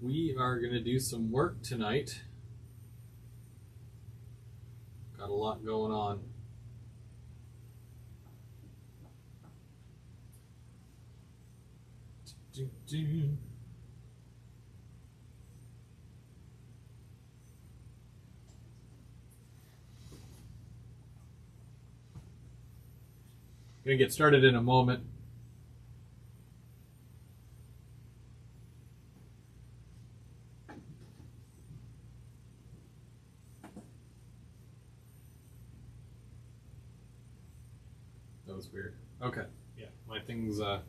We are going to do some work tonight. Got a lot going on. Gonna get started in a moment. That was weird. Okay, yeah, my thing's it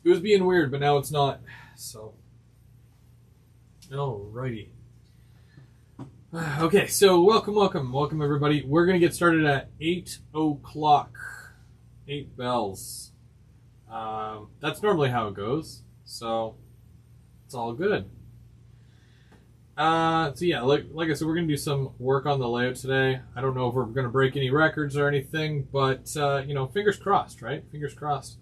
was being weird, but now it's not. So, alrighty. Okay, so welcome everybody. We're gonna get started at 8 o'clock. 8 bells. That's normally how it goes, so it's all good. So yeah, like I said, we're gonna do some work on the layout today. I don't know if we're gonna break any records or anything, but you know, fingers crossed, right? Fingers crossed.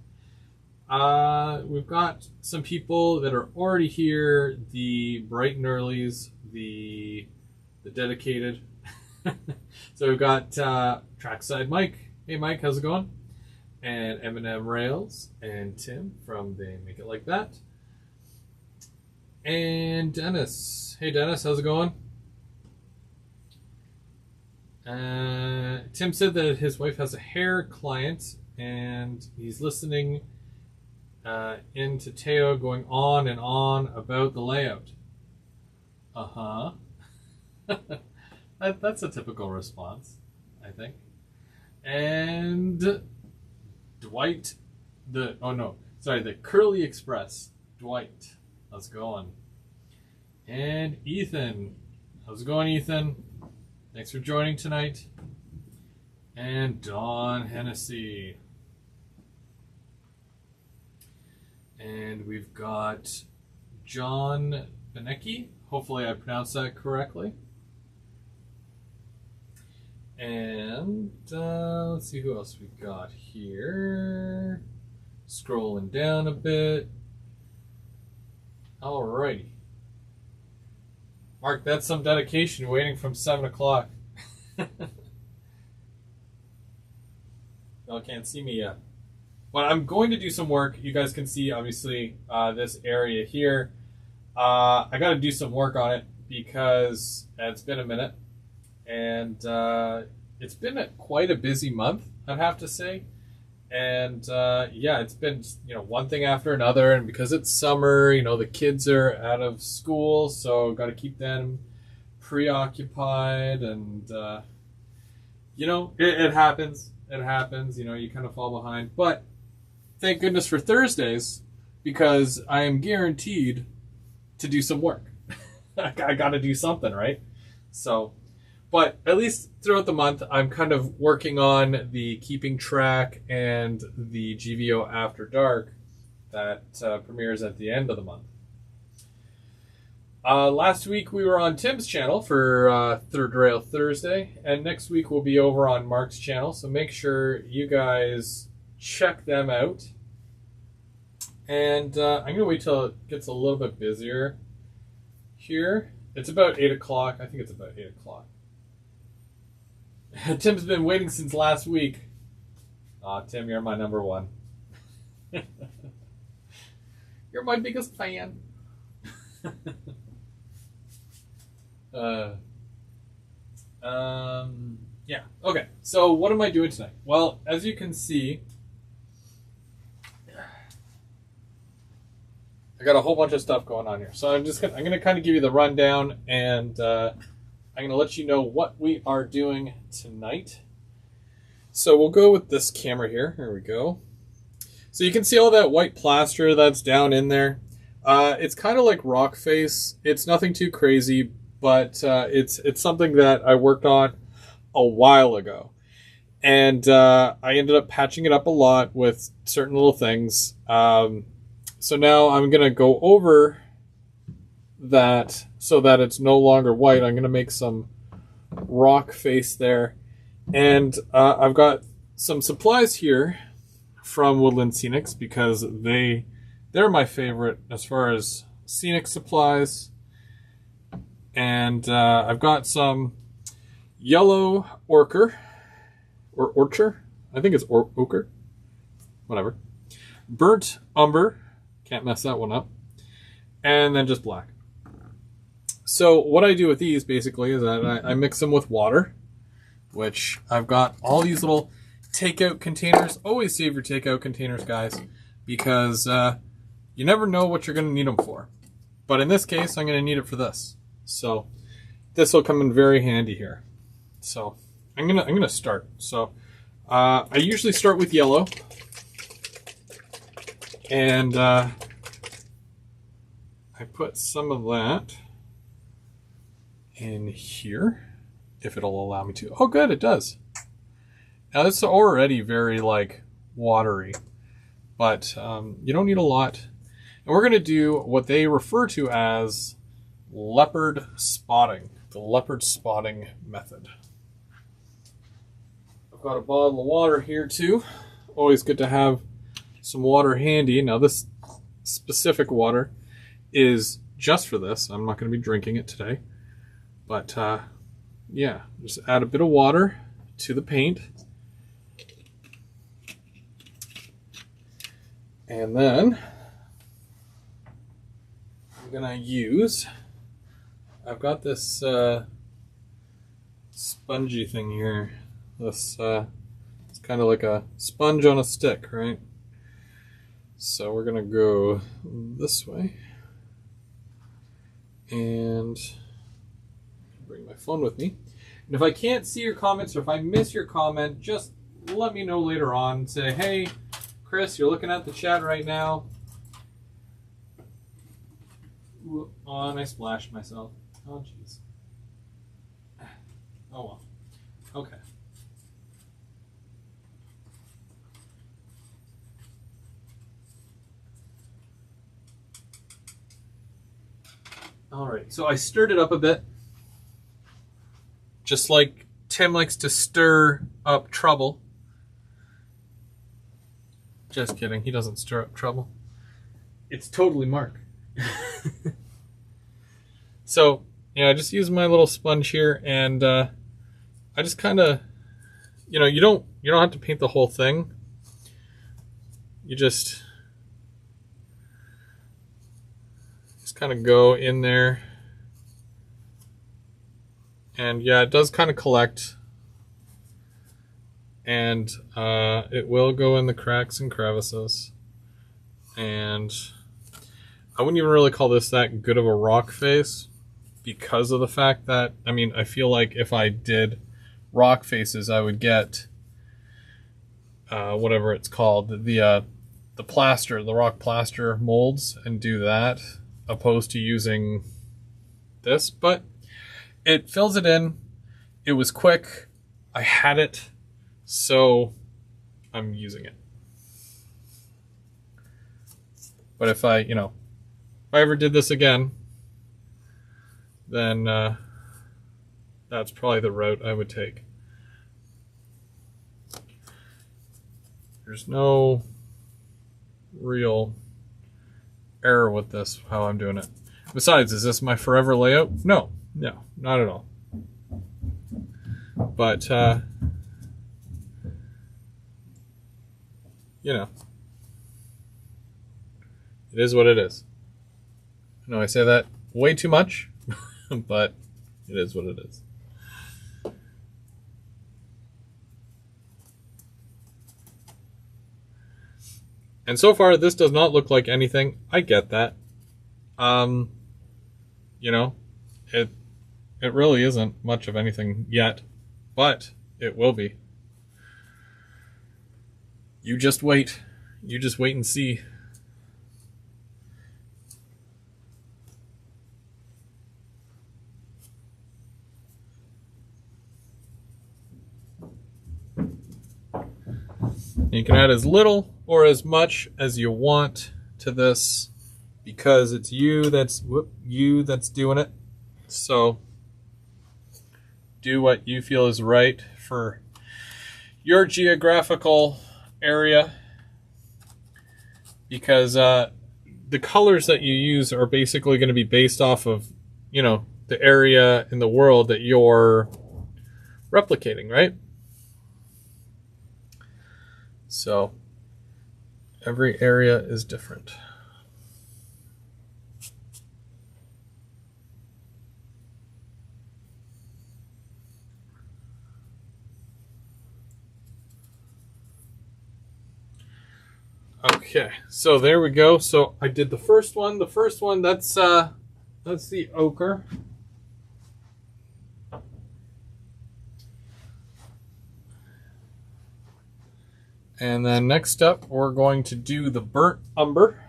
We've got some people that are already here. The bright and earlies, the dedicated. So we've got Trackside Mike. Hey Mike, how's it going? And Eminem Rails and Tim from They Make It Like That. And Dennis. Hey Dennis, how's it going? Tim said that his wife has a hair client and he's listening into Teo going on and on about the layout. Uh-huh. That's a typical response, I think. And Dwight, the Curly Express. Dwight, how's it going? And Ethan, how's it going, Ethan? Thanks for joining tonight. And Don Hennessy. And we've got John Benecki. Hopefully I pronounced that correctly. And let's see who else we got here. Scrolling down a bit. Alrighty. Mark, that's some dedication waiting from 7 o'clock. Y'all can't see me yet. Well, I'm going to do some work. You guys can see, obviously, this area here. I got to do some work on it because it's been a minute. And it's been quite a busy month, I'd have to say. And yeah, it's been, you know, one thing after another. And because it's summer, you know, the kids are out of school, so got to keep them preoccupied. And you know, it happens. It happens. You know, you kind of fall behind. But thank goodness for Thursdays, because I am guaranteed to do some work. I got to do something, right? So. But at least throughout the month, I'm kind of working on the Keeping Track and the GVO After Dark that premieres at the end of the month. Last week we were on Tim's channel for Third Rail Thursday, and next week we'll be over on Mark's channel, so make sure you guys check them out. And I'm going to wait till it gets a little bit busier here. It's about 8 o'clock. I think it's about 8 o'clock. Tim's been waiting since last week. Tim, you're my number one. You're my biggest fan. Yeah. Okay. So what am I doing tonight? Well, as you can see, I got a whole bunch of stuff going on here. So I'm gonna kind of give you the rundown, and I'm going to let you know what we are doing tonight. So we'll go with this camera here. Here we go. So you can see all that white plaster that's down in there. It's kind of like rock face. It's nothing too crazy, but it's something that I worked on a while ago. And I ended up patching it up a lot with certain little things. So now I'm going to go over that so that it's no longer white. I'm going to make some rock face there. And I've got some supplies here from Woodland Scenics because they're my favorite as far as scenic supplies, and I've got some yellow ochre, or orchard. I think it's ochre. Whatever. Burnt umber. Can't mess that one up. And then just black. So what I do with these basically is that I mix them with water, which I've got all these little takeout containers. Always save your takeout containers, guys, because you never know what you're going to need them for. But in this case, I'm going to need it for this. So this will come in very handy here. So I'm gonna start. So I usually start with yellow, and I put some of that in here, if it'll allow me to. Oh, good, it does. Now it's already very like watery, but you don't need a lot. And we're gonna do what they refer to as leopard spotting, the leopard spotting method. I've got a bottle of water here too. Always good to have some water handy. Now this specific water is just for this. I'm not going to be drinking it today. But yeah, just add a bit of water to the paint. And then I'm going to use, I've got this spongy thing here. This it's kind of like a sponge on a stick, right? So we're going to go this way. And bring my phone with me. And if I can't see your comments, or if I miss your comment, just let me know later on. Say, hey, Chris, you're looking at the chat right now. Ooh, oh, and I splashed myself. Oh, jeez. Oh, well. Okay. All right, so I stirred it up a bit. Just like Tim likes to stir up trouble. Just kidding, he doesn't stir up trouble. It's totally Mark. So, yeah, I just use my little sponge here, and I just kind of, you know, you don't have to paint the whole thing. You just kind of go in there. And yeah, it does kind of collect, and it will go in the cracks and crevices. And I wouldn't even really call this that good of a rock face, because of the fact that, I mean, I feel like if I did rock faces, I would get whatever it's called, the plaster, the rock plaster molds, and do that, opposed to using this. But it fills it in. It was quick. I had it, so I'm using it. But if I ever did this again, then that's probably the route I would take. There's no real error with this, how I'm doing it. Besides, is this my forever layout? No, not at all. But, it is what it is. I know I say that way too much, but it is what it is. And so far, this does not look like anything. I get that. It really isn't much of anything yet, but it will be. You just wait. You just wait and see. You can add as little or as much as you want to this, because it's you that's doing it. So do what you feel is right for your geographical area, because the colors that you use are basically going to be based off of, you know, the area in the world that you're replicating, right? So every area is different. Okay, so there we go. So I did the first one. The first one, that's the ochre. And then next up, we're going to do the burnt umber.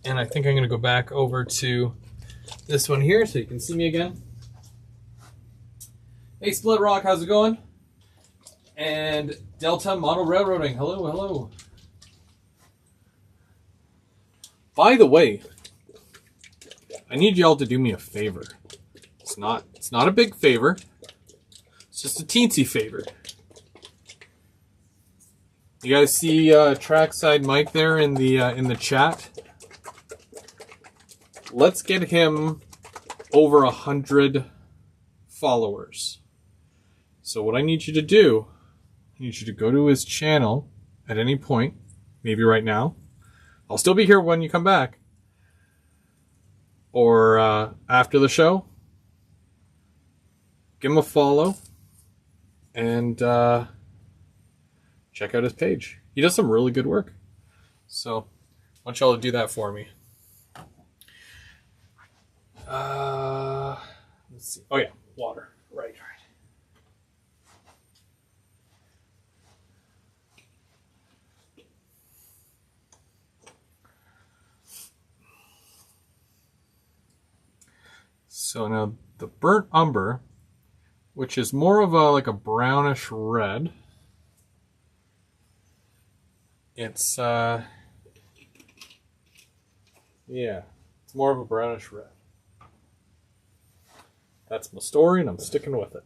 And I think I'm going to go back over to this one here so you can see me again. Hey, Split Rock, how's it going? And Delta Model Railroading, hello, hello. By the way, I need y'all to do me a favor. It's not a big favor. It's just a teensy favor. You guys see Trackside Mike there in the chat? Let's get him over 100 followers. So what I need you to do, I need you to go to his channel at any point, maybe right now. I'll still be here when you come back. Or after the show. Give him a follow. And check out his page. He does some really good work. So I want y'all to do that for me. Let's see. Oh yeah, water. Right. So now the burnt umber, which is more of like a brownish red. It's yeah, it's more of a brownish red. That's my story, and I'm sticking with it.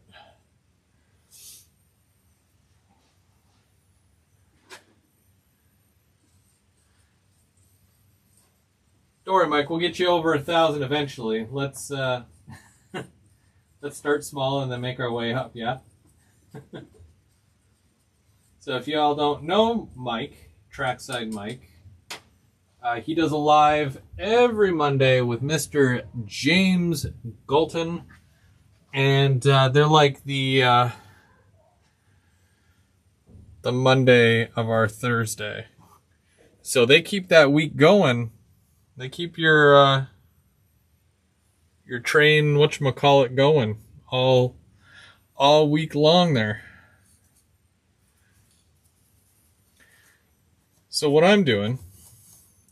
Don't worry, Mike. We'll get you over 1,000 eventually. Let's let's start small and then make our way up. Yeah. So if y'all don't know Mike, Trackside Mike, he does a live every Monday with Mr. James Galton, and they're like the Monday of our Thursday. So they keep that week going. They keep your train, whatchamacallit, going all week long there. So what I'm doing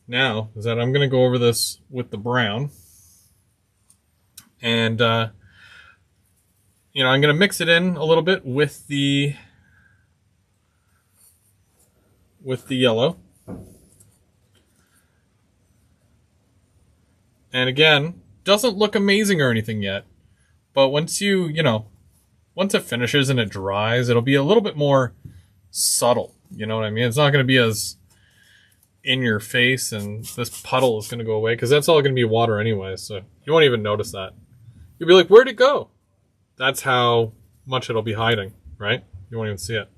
now is that I'm going to go over this with the brown. And, I'm going to mix it in a little bit with the yellow. And again, doesn't look amazing or anything yet. But once once it finishes and it dries, it'll be a little bit more subtle. You know what I mean? It's not going to be as in your face, and this puddle is going to go away because that's all going to be water anyway. So you won't even notice that. You'll be like, where'd it go? That's how much it'll be hiding, right? You won't even see it.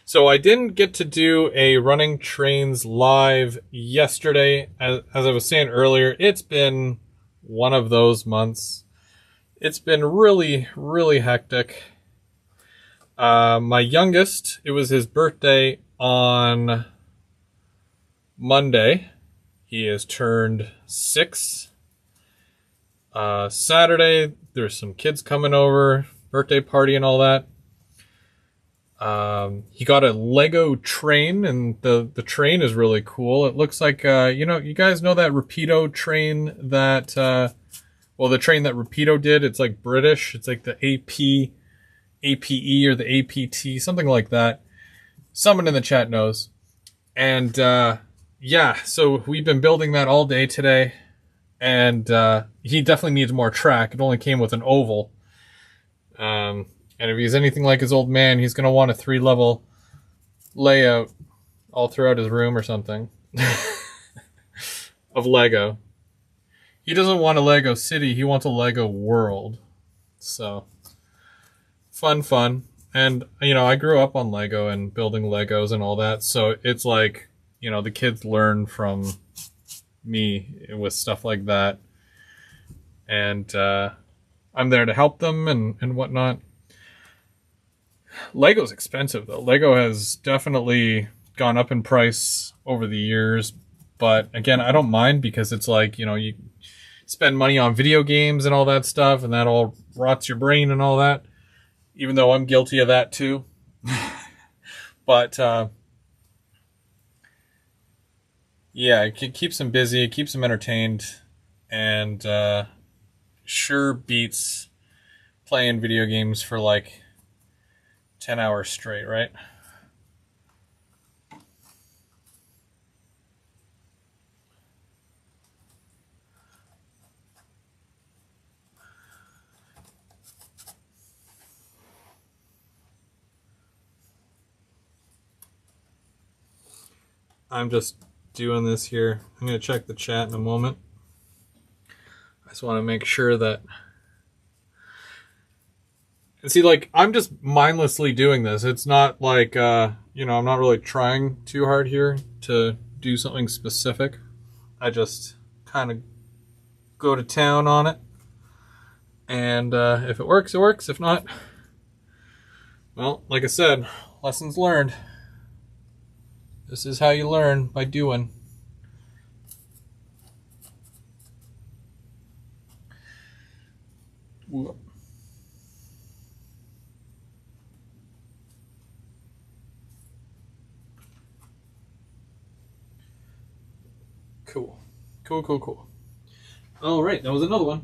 So I didn't get to do a Running Trains live yesterday. As I was saying earlier, it's been one of those months. It's been really, really hectic. My youngest, it was his birthday on Monday. He has turned 6. Saturday, there's some kids coming over, birthday party and all that. He got a Lego train, and the train is really cool. It looks like, you guys know that Rapido train that, the train that Rapido did. It's like British. It's like the APE or the APT, something like that. Someone in the chat knows. And, so we've been building that all day today. and he definitely needs more track. It only came with an oval. And if he's anything like his old man, he's going to want a 3-level layout all throughout his room or something of Lego. He doesn't want a Lego city. He wants a Lego world. So fun. And, you know, I grew up on Lego and building Legos and all that. So it's like, you know, the kids learn from me with stuff like that. And I'm there to help them and whatnot. Lego's expensive, though. Lego has definitely gone up in price over the years. But again, I don't mind because it's like, you know, you spend money on video games and all that stuff, and that all rots your brain and all that. Even though I'm guilty of that too. But yeah, it keeps them busy, it keeps them entertained, and sure beats playing video games for like 10 hours straight, right? I'm just doing this here. I'm going to check the chat in a moment. I just want to make sure that... And see, like, I'm just mindlessly doing this. It's not like, you know, I'm not really trying too hard here to do something specific. I just kind of go to town on it. And if it works, it works. If not, well, like I said, lessons learned. This is how you learn, by doing. Ooh. Cool. All right, that was another one.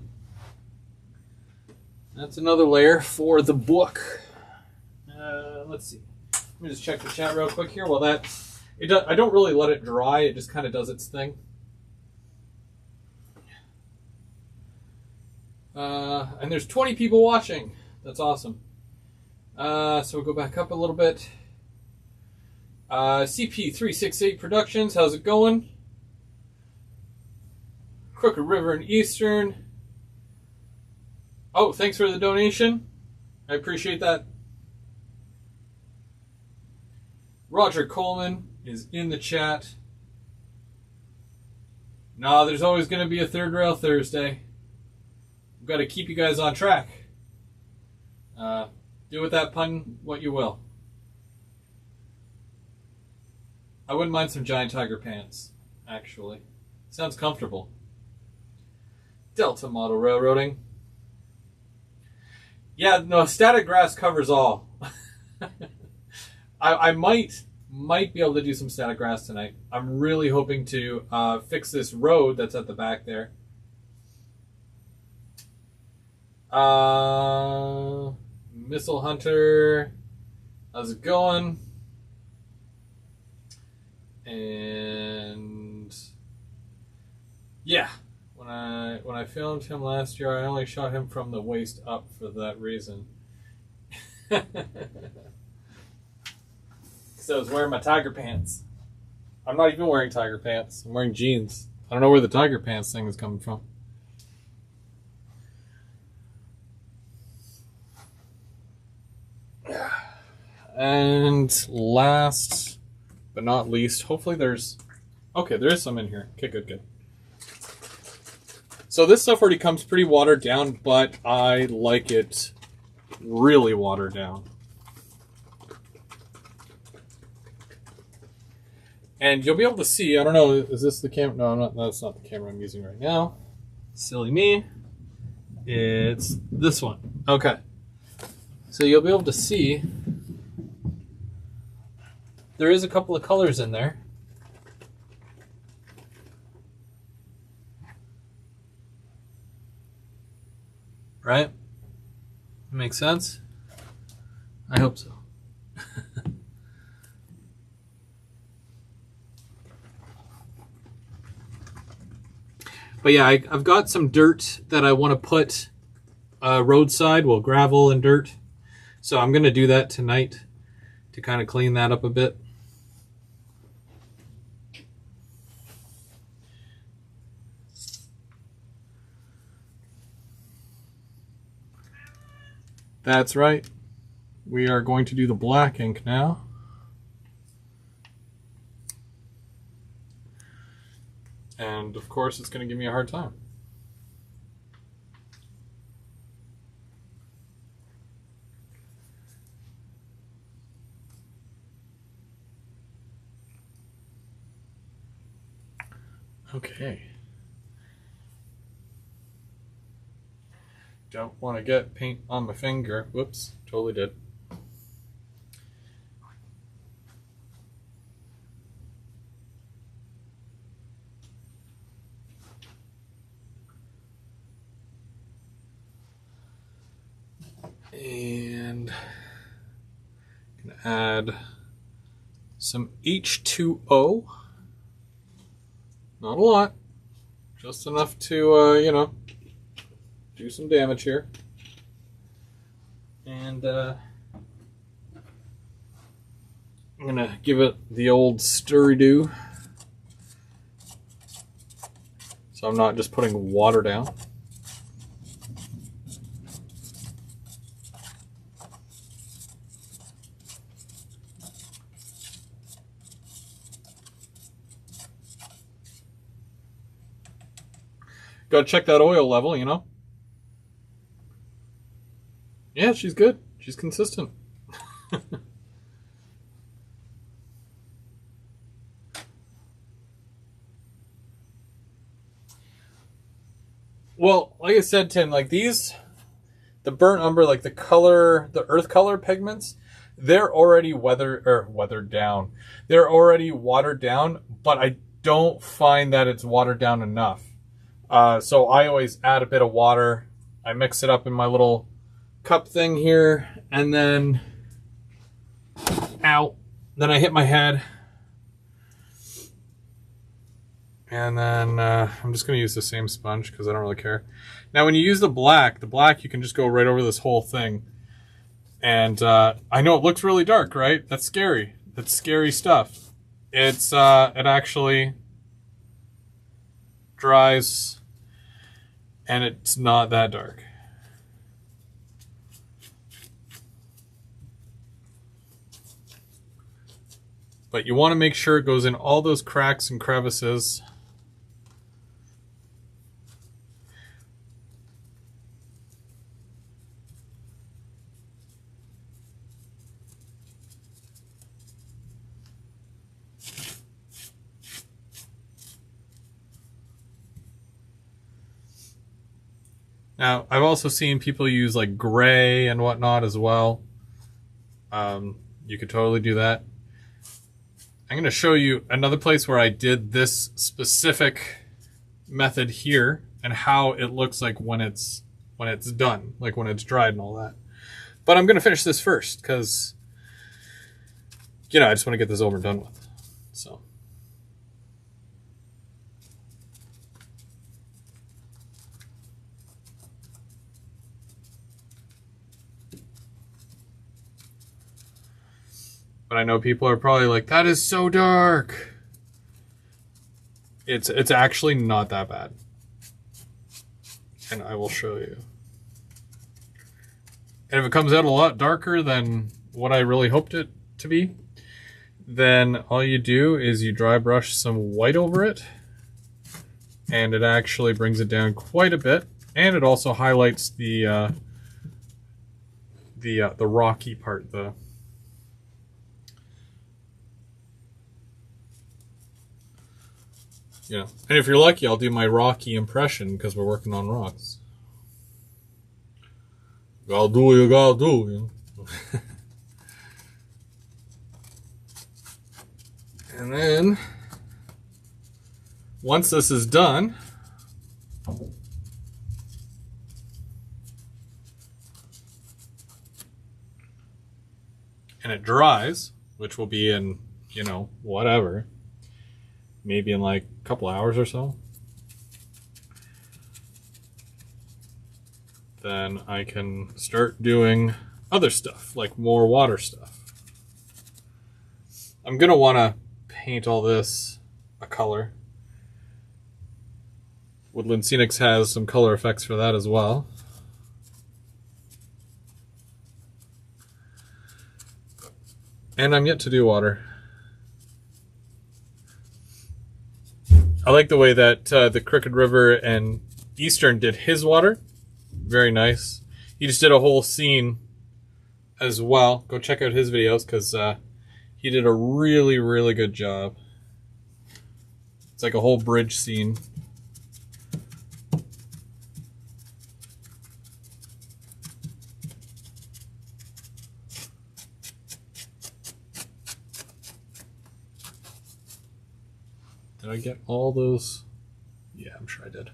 That's another layer for the book. Let's see. Let me just check the chat real quick here. Well, I don't really let it dry. It just kind of does its thing. And there's 20 people watching. That's awesome. So we'll go back up a little bit. CP368 Productions, how's it going? Crooked River and Eastern. Oh, thanks for the donation. I appreciate that. Roger Coleman is in the chat. Nah, there's always going to be a Third Rail Thursday. We've got to keep you guys on track. Do with that pun what you will. I wouldn't mind some giant tiger pants, actually. Sounds comfortable. Delta Model Railroading. Yeah, no, static grass covers all. I might be able to do some static grass tonight. I'm really hoping to fix this road that's at the back there. Missile Hunter, how's it going? And yeah, when I filmed him last year, I only shot him from the waist up for that reason. Because I was wearing my tiger pants. I'm not even wearing tiger pants. I'm wearing jeans. I don't know where the tiger pants thing is coming from. And last but not least, hopefully there's... Okay, there is some in here. Okay, good. So this stuff already comes pretty watered down, but I like it really watered down. And you'll be able to see, I don't know, is this the camera? No, that's not the camera I'm using right now. Silly me. It's this one. Okay. So you'll be able to see there is a couple of colors in there. Right? Makes sense? I hope so. But yeah, I've got some dirt that I want to put roadside, well, gravel and dirt. So I'm going to do that tonight to kind of clean that up a bit. That's right. We are going to do the black ink now. And of course, it's going to give me a hard time. Okay. Don't want to get paint on my finger. Whoops, totally did. And I'm going to add some H2O. Not a lot, just enough to, you know, do some damage here. And I'm going to give it the old stirry-do. So I'm not just putting water down. Got to check that oil level, you know? Yeah, she's good. She's consistent. Well, like I said, Tim, like these, the burnt umber, like the color, the earth color pigments, they're already weathered down. They're already watered down, but I don't find that it's watered down enough. So I always add a bit of water. I mix it up in my little cup thing here, and then, then I hit my head. And then I'm just going to use the same sponge because I don't really care. Now, when you use the black you can just go right over this whole thing. And I know it looks really dark, right? That's scary. That's scary stuff. It actually dries, and it's not that dark. But you want to make sure it goes in all those cracks and crevices. Now, I've also seen people use like gray and whatnot as well. You could totally do that. I'm going to show you another place where I did this specific method here and how it looks like when it's done, like when it's dried and all that. But I'm going to finish this first because, you know, I just want to get this over and done with. So. But I know people are probably like, that is so dark. It's actually not that bad. And I will show you. And if it comes out a lot darker than what I really hoped it to be, then all you do is you dry brush some white over it. And it actually brings it down quite a bit. And it also highlights the rocky part, you know, and if you're lucky, I'll do my rocky impression because we're working on rocks. Gotta do what you gotta do, you know. And then, once this is done, and it dries, which will be in, you know, whatever, maybe in like a couple hours or so. then I can start doing other stuff, like more water stuff. I'm going to want to paint all this a color. Woodland Scenics has some color effects for that as well. And I'm yet to do water. I like the way that the Crooked River and Eastern did his water. Very nice. He just did a whole scene as well. Go check out his videos because he did a really, really good job. It's like a whole bridge scene. Did I get all those? Yeah, I'm sure I did.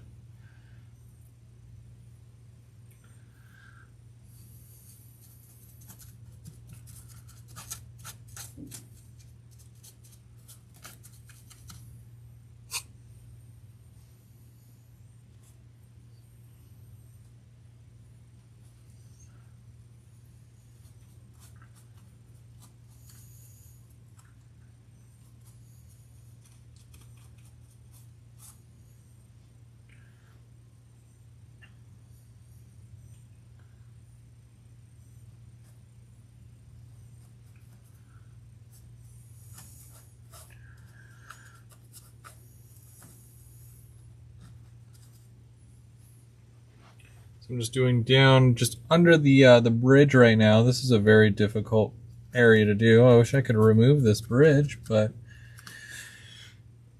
So I'm just doing down just under the bridge right now. This is a very difficult area to do. I wish I could remove this bridge, but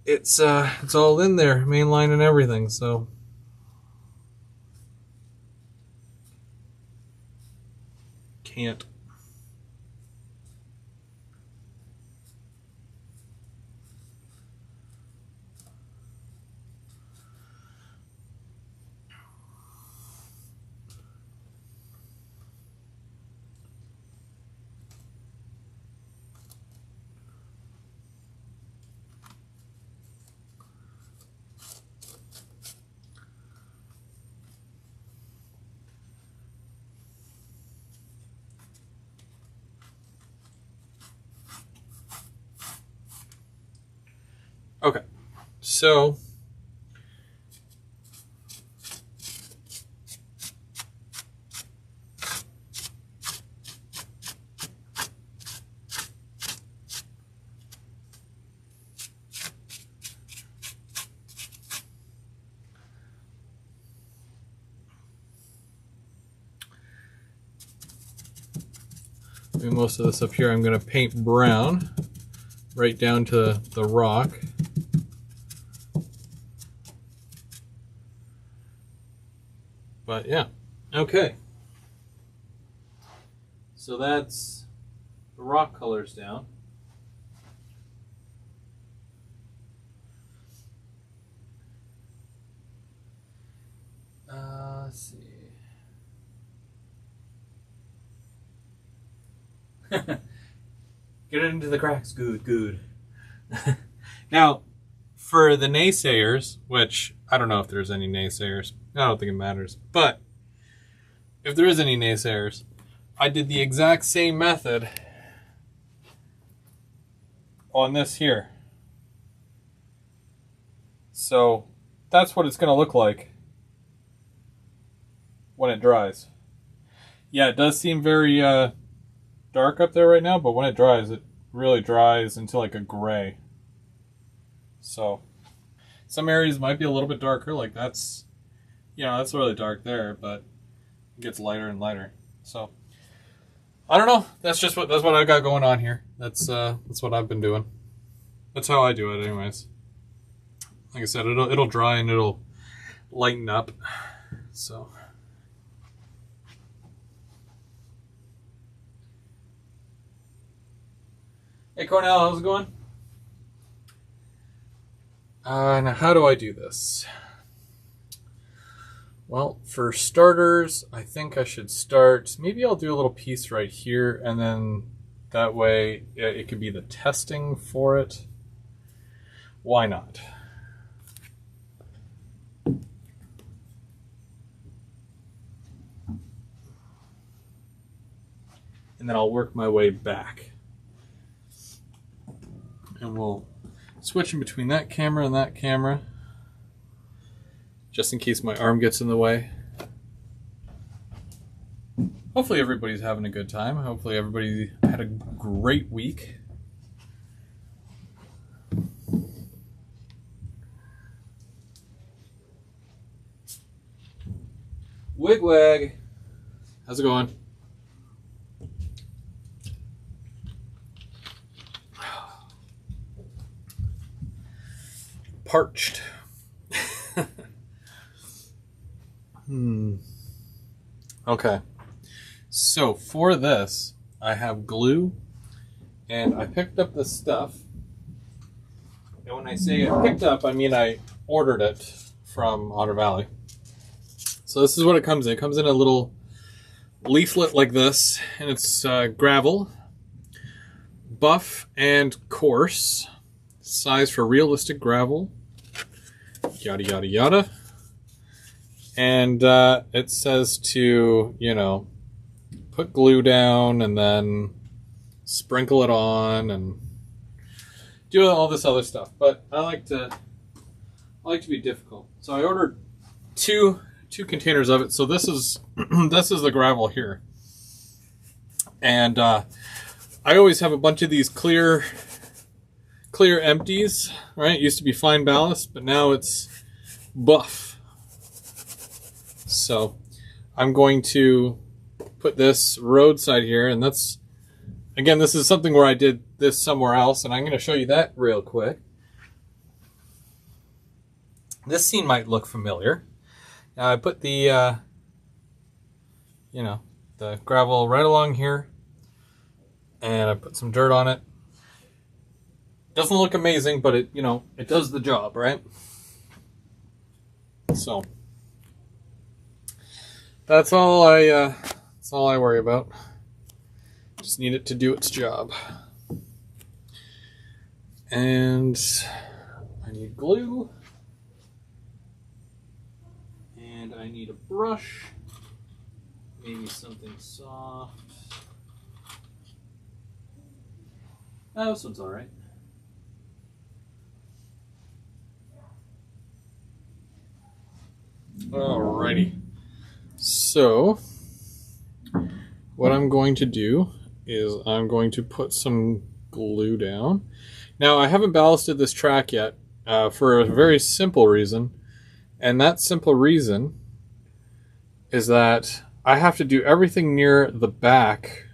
it's all in there, main line and everything, so can't. Okay, so doing most of this up here. I'm going to paint brown right down to the rock. But yeah, okay. So that's the rock colors down. Let's see. Get it into the cracks. Good, good. Now, for the naysayers, which I don't know if there's any naysayers. I don't think it matters. But if there is any naysayers, I did the exact same method on this here. So that's what it's going to look like when it dries. Yeah, it does seem very dark up there right now, but when it dries, it really dries into like a gray. So some areas might be a little bit darker, like that's, you know, that's really dark there, but it gets lighter and lighter. So I don't know. That's what I got going on here. That's what I've been doing. That's how I do it, anyways. Like I said, it'll dry and it'll lighten up. So. Hey Cornell, how's it going? Now how do I do this? Well, for starters, I think I should start, maybe I'll do a little piece right here, and then that way it could be the testing for it. Why not? and then I'll work my way back. And we'll switch in between that camera and that camera, just in case my arm gets in the way. Hopefully everybody's having a good time. Hopefully everybody had a great week. Wigwag, how's it going? Parched. Okay. So for this, I have glue, and I picked up this stuff. And when I say I picked up, I mean I ordered it from Otter Valley. So this is what it comes in. It comes in a little leaflet like this, and it's gravel, buff and coarse, size for realistic gravel, yada yada yada. And it says to, you know, put glue down and then sprinkle it on and do all this other stuff. But I like to be difficult. So I ordered two containers of it. So this is this is the gravel here. And I always have a bunch of these clear empties, right? It used to be fine ballast, but now it's buff. So I'm going to put this roadside here, and that's, again, this is something where I did this somewhere else, and I'm going to show you that real quick. This scene might look familiar. Now I put the, you know, the gravel right along here, and I put some dirt on it. Doesn't look amazing, but it, you know, it does the job, right? So that's all I worry about. Just need it to do its job. And I need glue. And I need a brush. Maybe something soft. Oh, this one's alright. Alrighty. So what I'm going to do is I'm going to put some glue down. Now I haven't ballasted this track yet for a very simple reason, and that simple reason is that I have to do everything near the back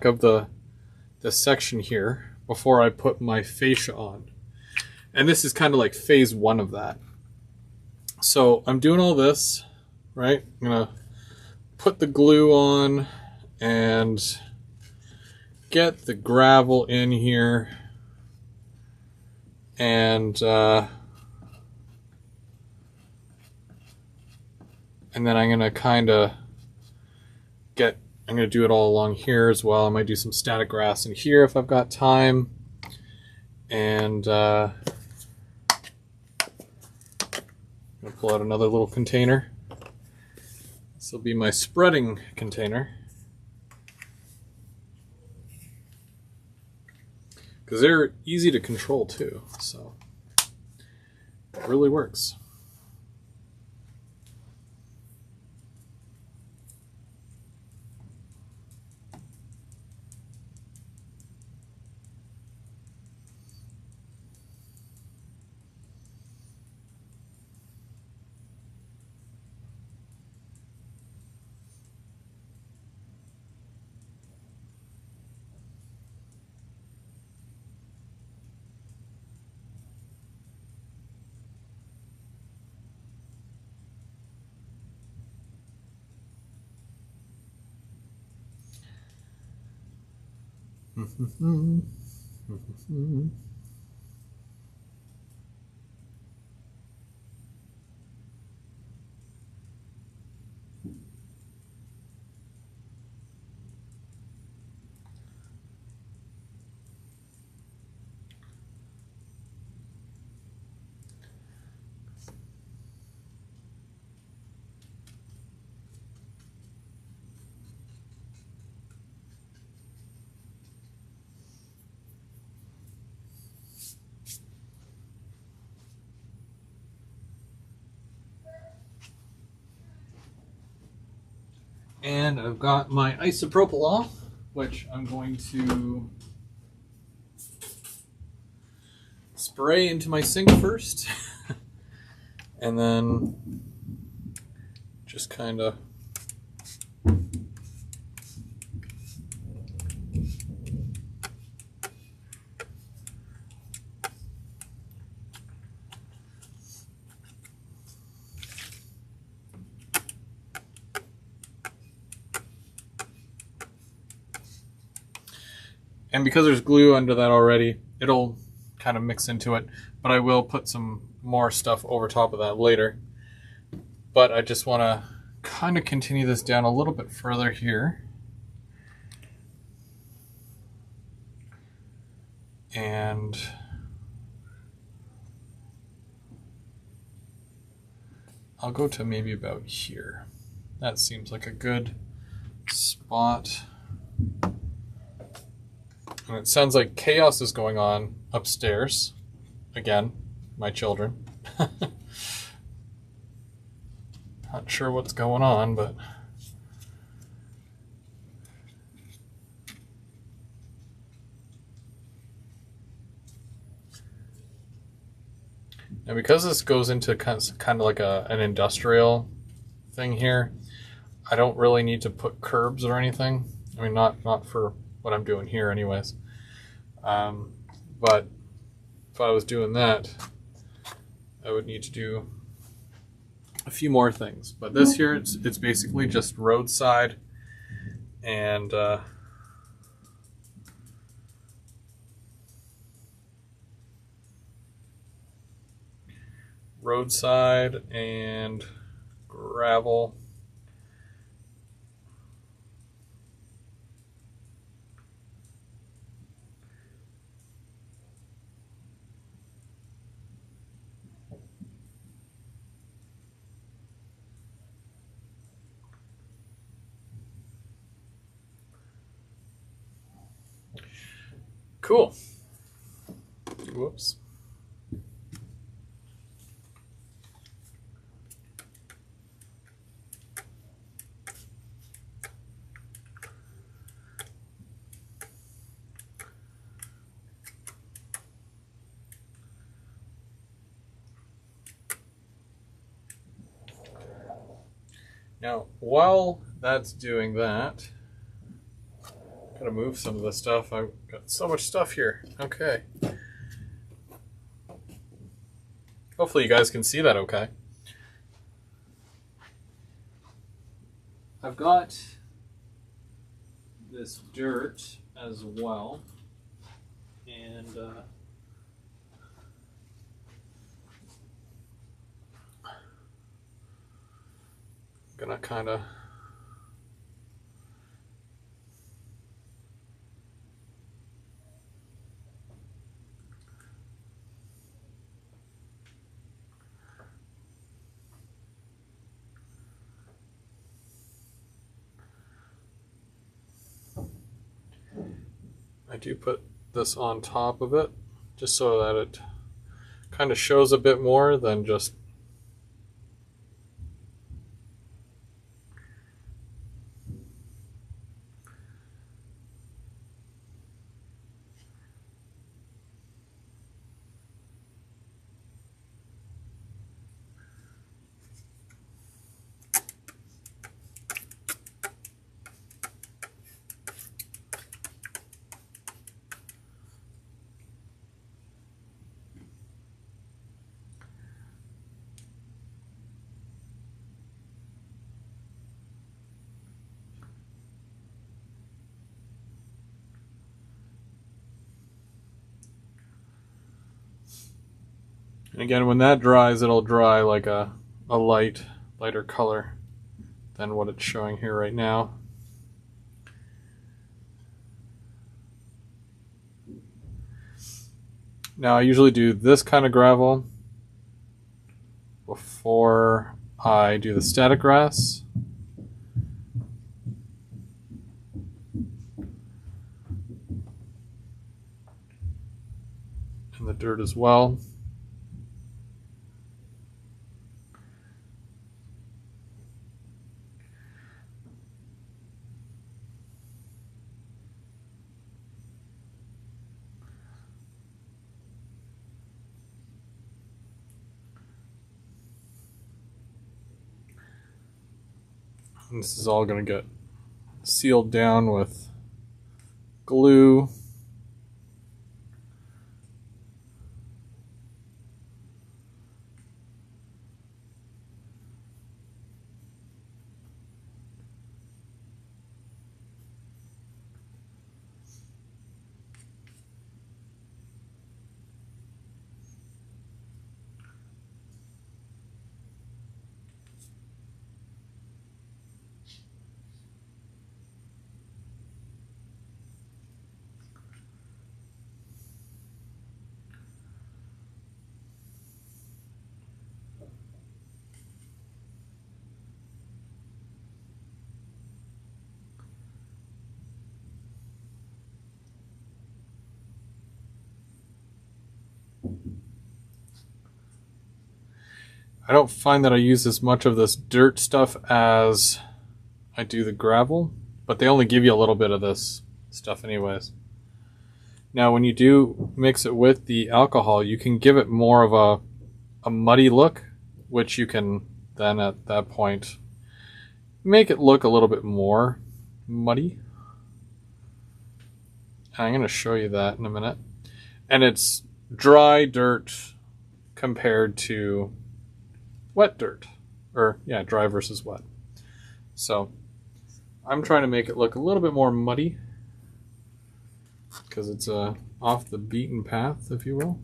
of the section here before I put my fascia on. And this is kind of like phase one of that. So I'm doing all this, right? I'm gonna put the glue on and get the gravel in here, and then I'm gonna I'm gonna do it all along here as well. I might do some static grass in here if I've got time, and I'm gonna pull out another little container. This will be my spreading container, because they're easy to control too, so it really works. And I've got my isopropyl, which I'm going to spray into my sink first. And then just kind of and because there's glue under that already, it'll kind of mix into it, but I will put some more stuff over top of that later. But I just want to kind of continue this down a little bit further here. And I'll go to maybe about here. That seems like a good spot. And it sounds like chaos is going on upstairs. Again, my children. Not sure what's going on, but now because this goes into kind of like an industrial thing here, I don't really need to put curbs or anything. I mean, not for what I'm doing here anyways. But if I was doing that, I would need to do a few more things. But this here, it's basically just roadside and gravel. Cool. Whoops. Now, while that's doing that, gotta move some of the stuff. I've got so much stuff here. Okay. Hopefully you guys can see that okay. I've got this dirt as well. And I'm gonna kind of I do put this on top of it just so that it kind of shows a bit more than just and again, when that dries, it'll dry like a lighter color than what it's showing here right now. Now, I usually do this kind of gravel before I do the static grass. And the dirt as well. And this is all going to get sealed down with glue. I don't find that I use as much of this dirt stuff as I do the gravel, but they only give you a little bit of this stuff anyways. Now when you do mix it with the alcohol, you can give it more of a muddy look, which you can then at that point make it look a little bit more muddy. I'm going to show you that in a minute. And it's dry dirt compared to wet dirt. Or, yeah, dry versus wet. So, I'm trying to make it look a little bit more muddy. Because it's off the beaten path, if you will.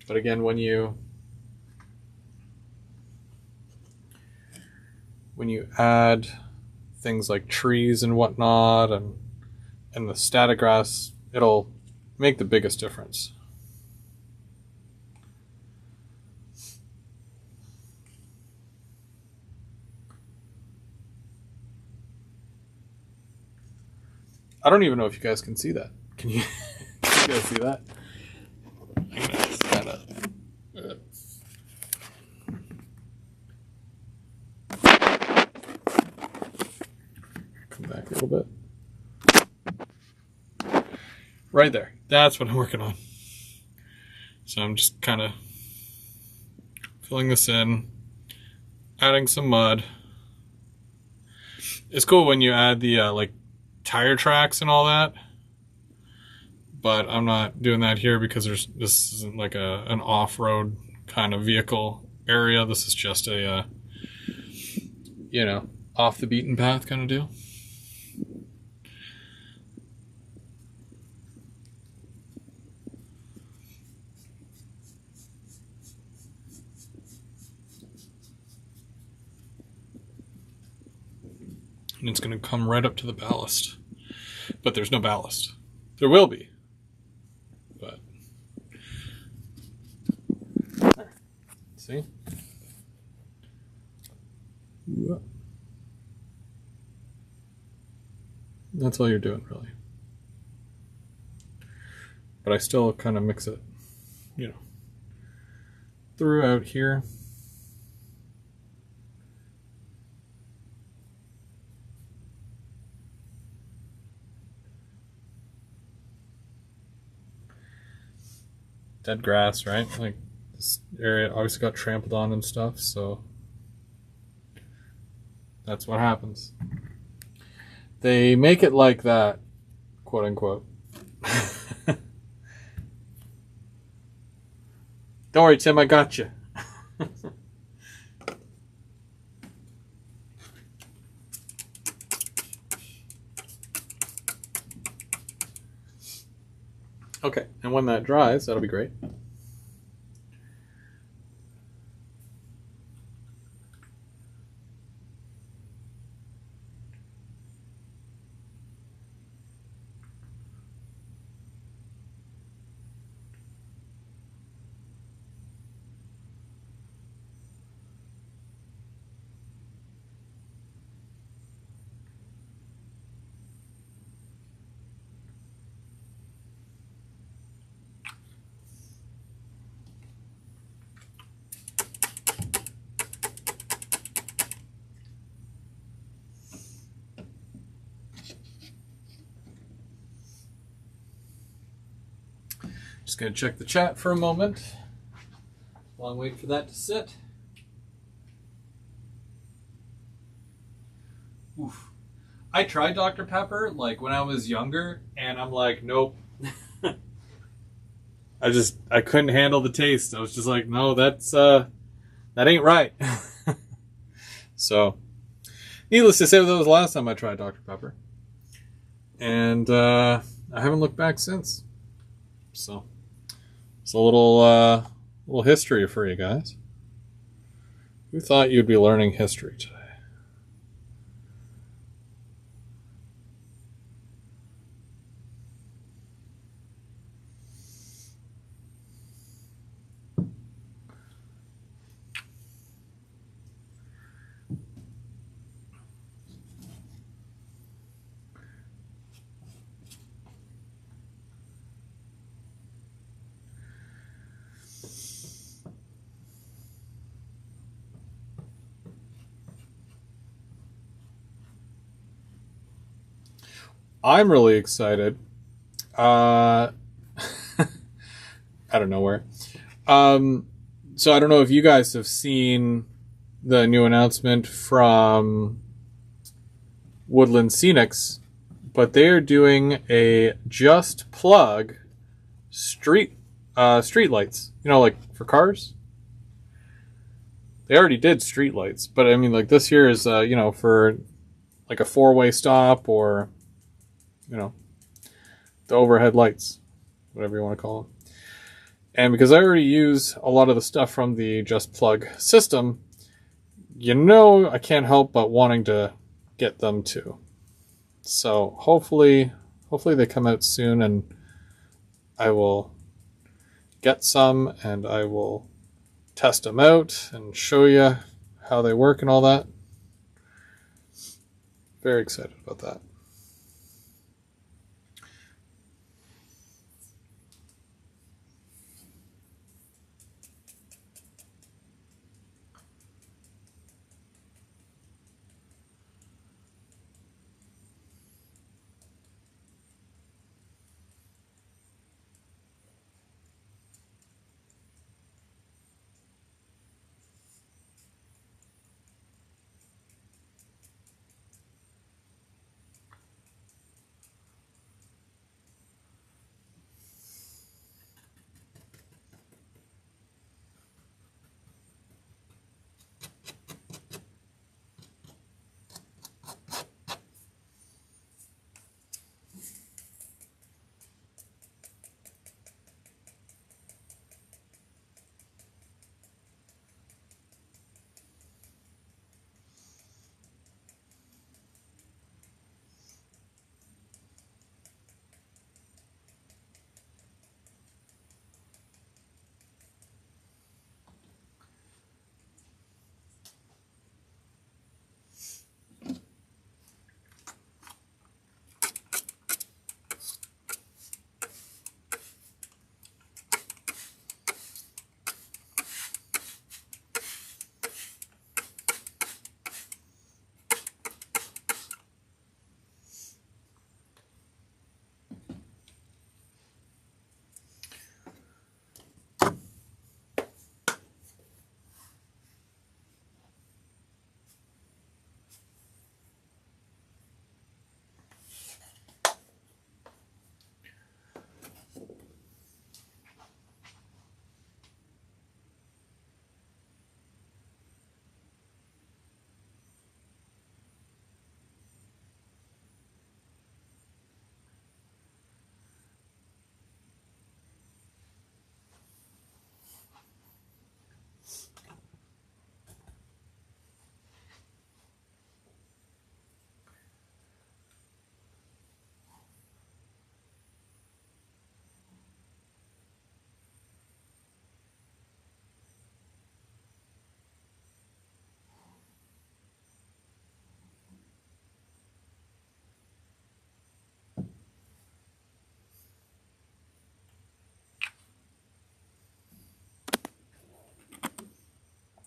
But again, when you add things like trees and whatnot and the static grass, it'll make the biggest difference. I don't even know if you guys can see that. Can you, can you guys see that? I'm gonna just kind of come back a little bit. Right there. That's what I'm working on. So I'm just kind of filling this in, adding some mud. It's cool when you add the like tire tracks and all that, but I'm not doing that here because this isn't like an off-road kind of vehicle area. This is just a you know, off the beaten path kind of deal. And it's going to come right up to the ballast. But there's no ballast. There will be. But. There. See? That's all you're doing, really. But I still kind of mix it, you know, throughout here. Dead grass, right? Like this area obviously got trampled on and stuff, so that's what happens. They make it like that, quote unquote. Don't worry, Tim, I got you. Okay, and when that dries, that'll be great. Just going to check the chat for a moment while I wait for that to sit. Oof. I tried Dr. Pepper like when I was younger, and I'm like, nope. I couldn't handle the taste. I was just like, no, that ain't right. So, needless to say, that was the last time I tried Dr. Pepper, and I haven't looked back since. So, it's a little history for you guys. Who thought you'd be learning history today? I'm really excited. Out of nowhere. So I don't know if you guys have seen the new announcement from Woodland Scenics, but they're doing a just plug street lights. You know, like for cars. They already did street lights, but I mean, like this year is for like a 4-way stop or the overhead lights, whatever you want to call them. And because I already use a lot of the stuff from the Just Plug system, I can't help but wanting to get them too. So hopefully they come out soon, and I will get some, and I will test them out and show you how they work and all that. Very excited about that.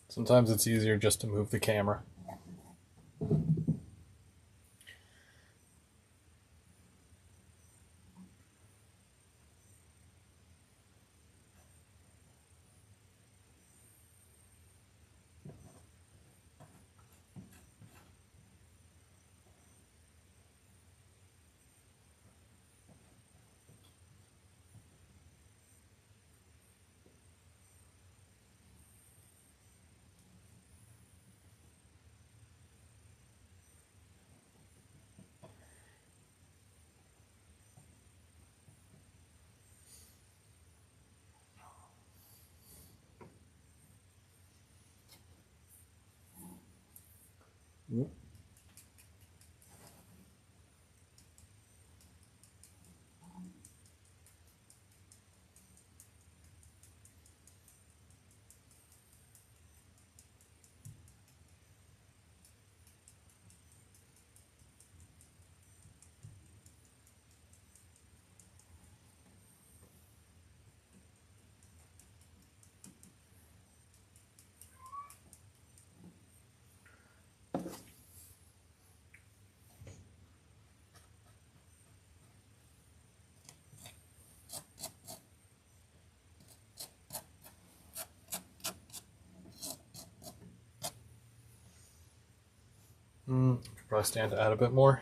Sometimes it's easier just to move the camera. Could probably stand to add a bit more.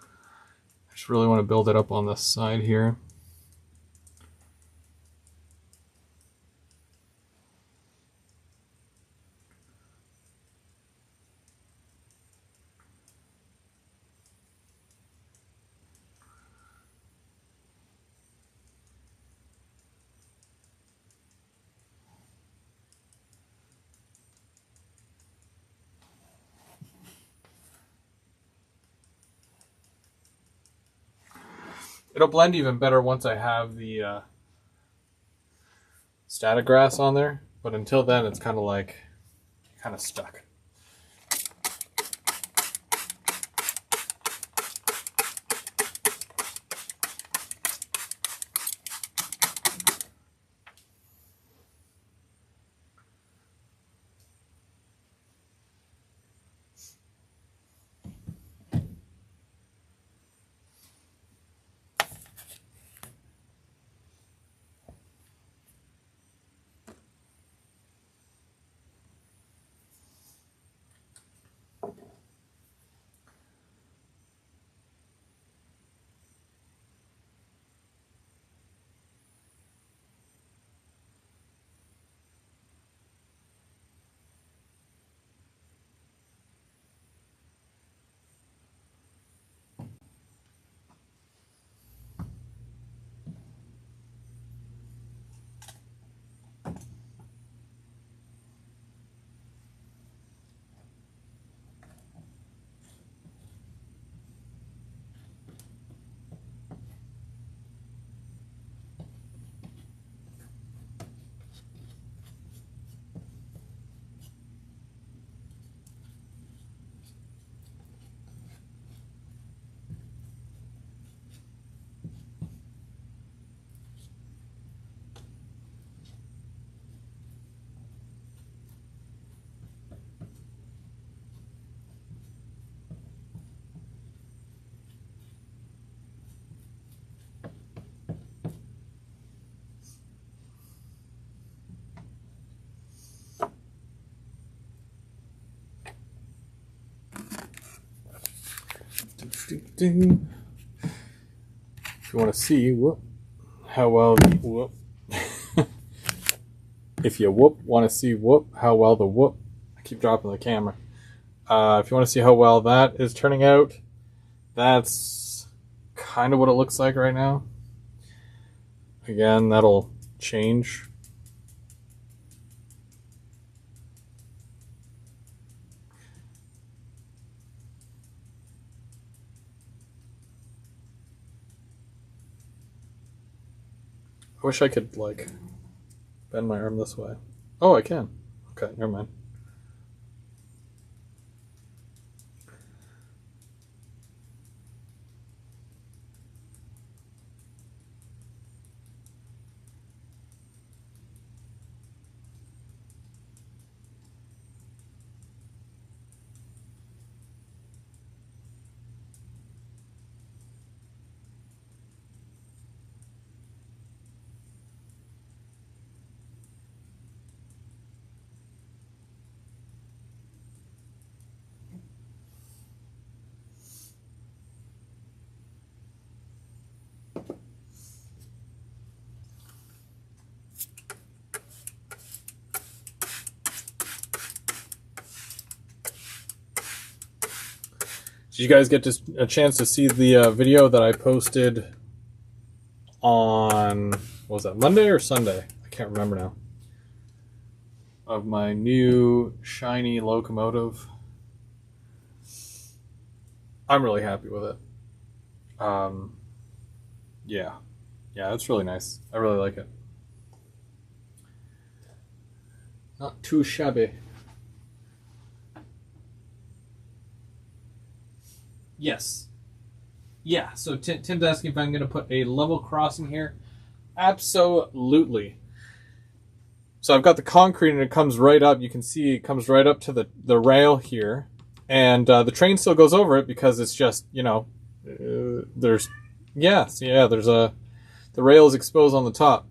I just really want to build it up on this side here. It'll blend even better once I have the static grass on there, but until then it's kind of stuck. If you want to see how well the if you want to see how well the I keep dropping the camera. If you want to see how well that is turning out, that's kind of what it looks like right now. Again, that'll change. I wish I could, like, bend my arm this way. Oh, I can. Okay, never mind. Did you guys get a chance to see the video that I posted on, what was that, Monday or Sunday? I I can't remember now. Of my new shiny locomotive. I'm really happy with it. Yeah, it's really nice. I really like it. Not too shabby. Yes. Yeah, so Tim's asking if I'm going to put a level crossing here. Absolutely. So I've got the concrete and it comes right up. You can see it comes right up to the rail here. And the train still goes over it because it's just, there's the rail is exposed on the top.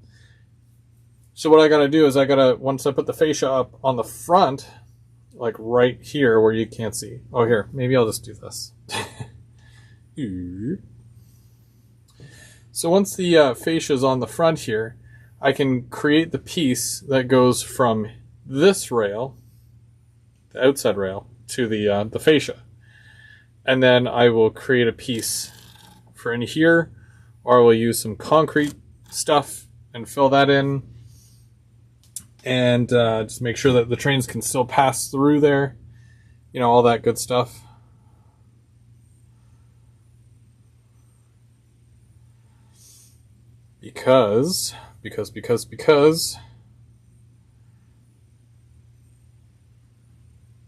So what I got to do is once I put the fascia up on the front, like right here where you can't see. Oh, here, maybe I'll just do this. So once the fascia is on the front here, I can create the piece that goes from this rail, the outside rail, to the fascia. And then I will create a piece for in here, or I will use some concrete stuff and fill that in. And just make sure that the trains can still pass through there. All that good stuff. Because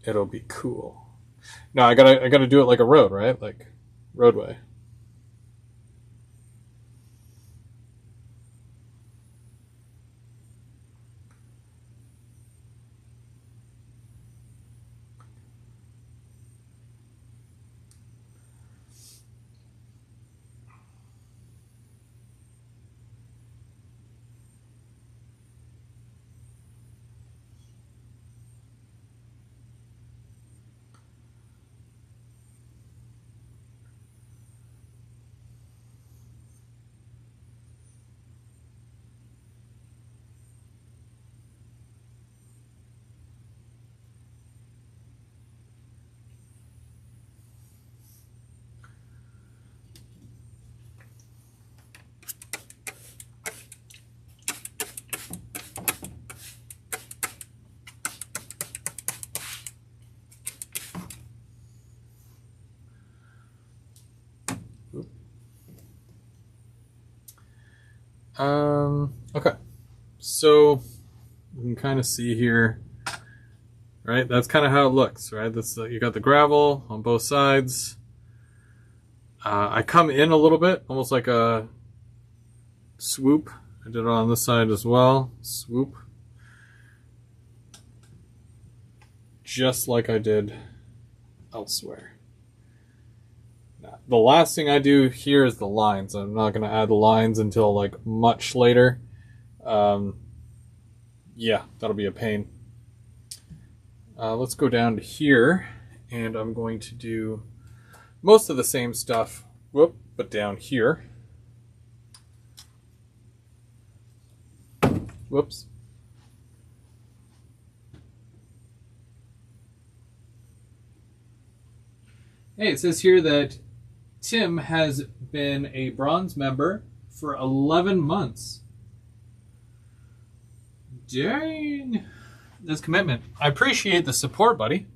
it'll be cool. No, I gotta do it like a road, right? Like roadway. Okay. So you can kind of see here, right? That's kind of how it looks, right? That's you got the gravel on both sides. I come in a little bit, almost like a swoop. I did it on this side as well. Swoop. Just like I did elsewhere. Now, the last thing I do here is the lines. I'm not going to add the lines until like much later. Yeah, that'll be a pain. Let's go down to here, and I'm going to do most of the same stuff, but down here. Whoops. Hey, it says here that Tim has been a bronze member for 11 months. Dang. That's commitment. I appreciate the support, buddy.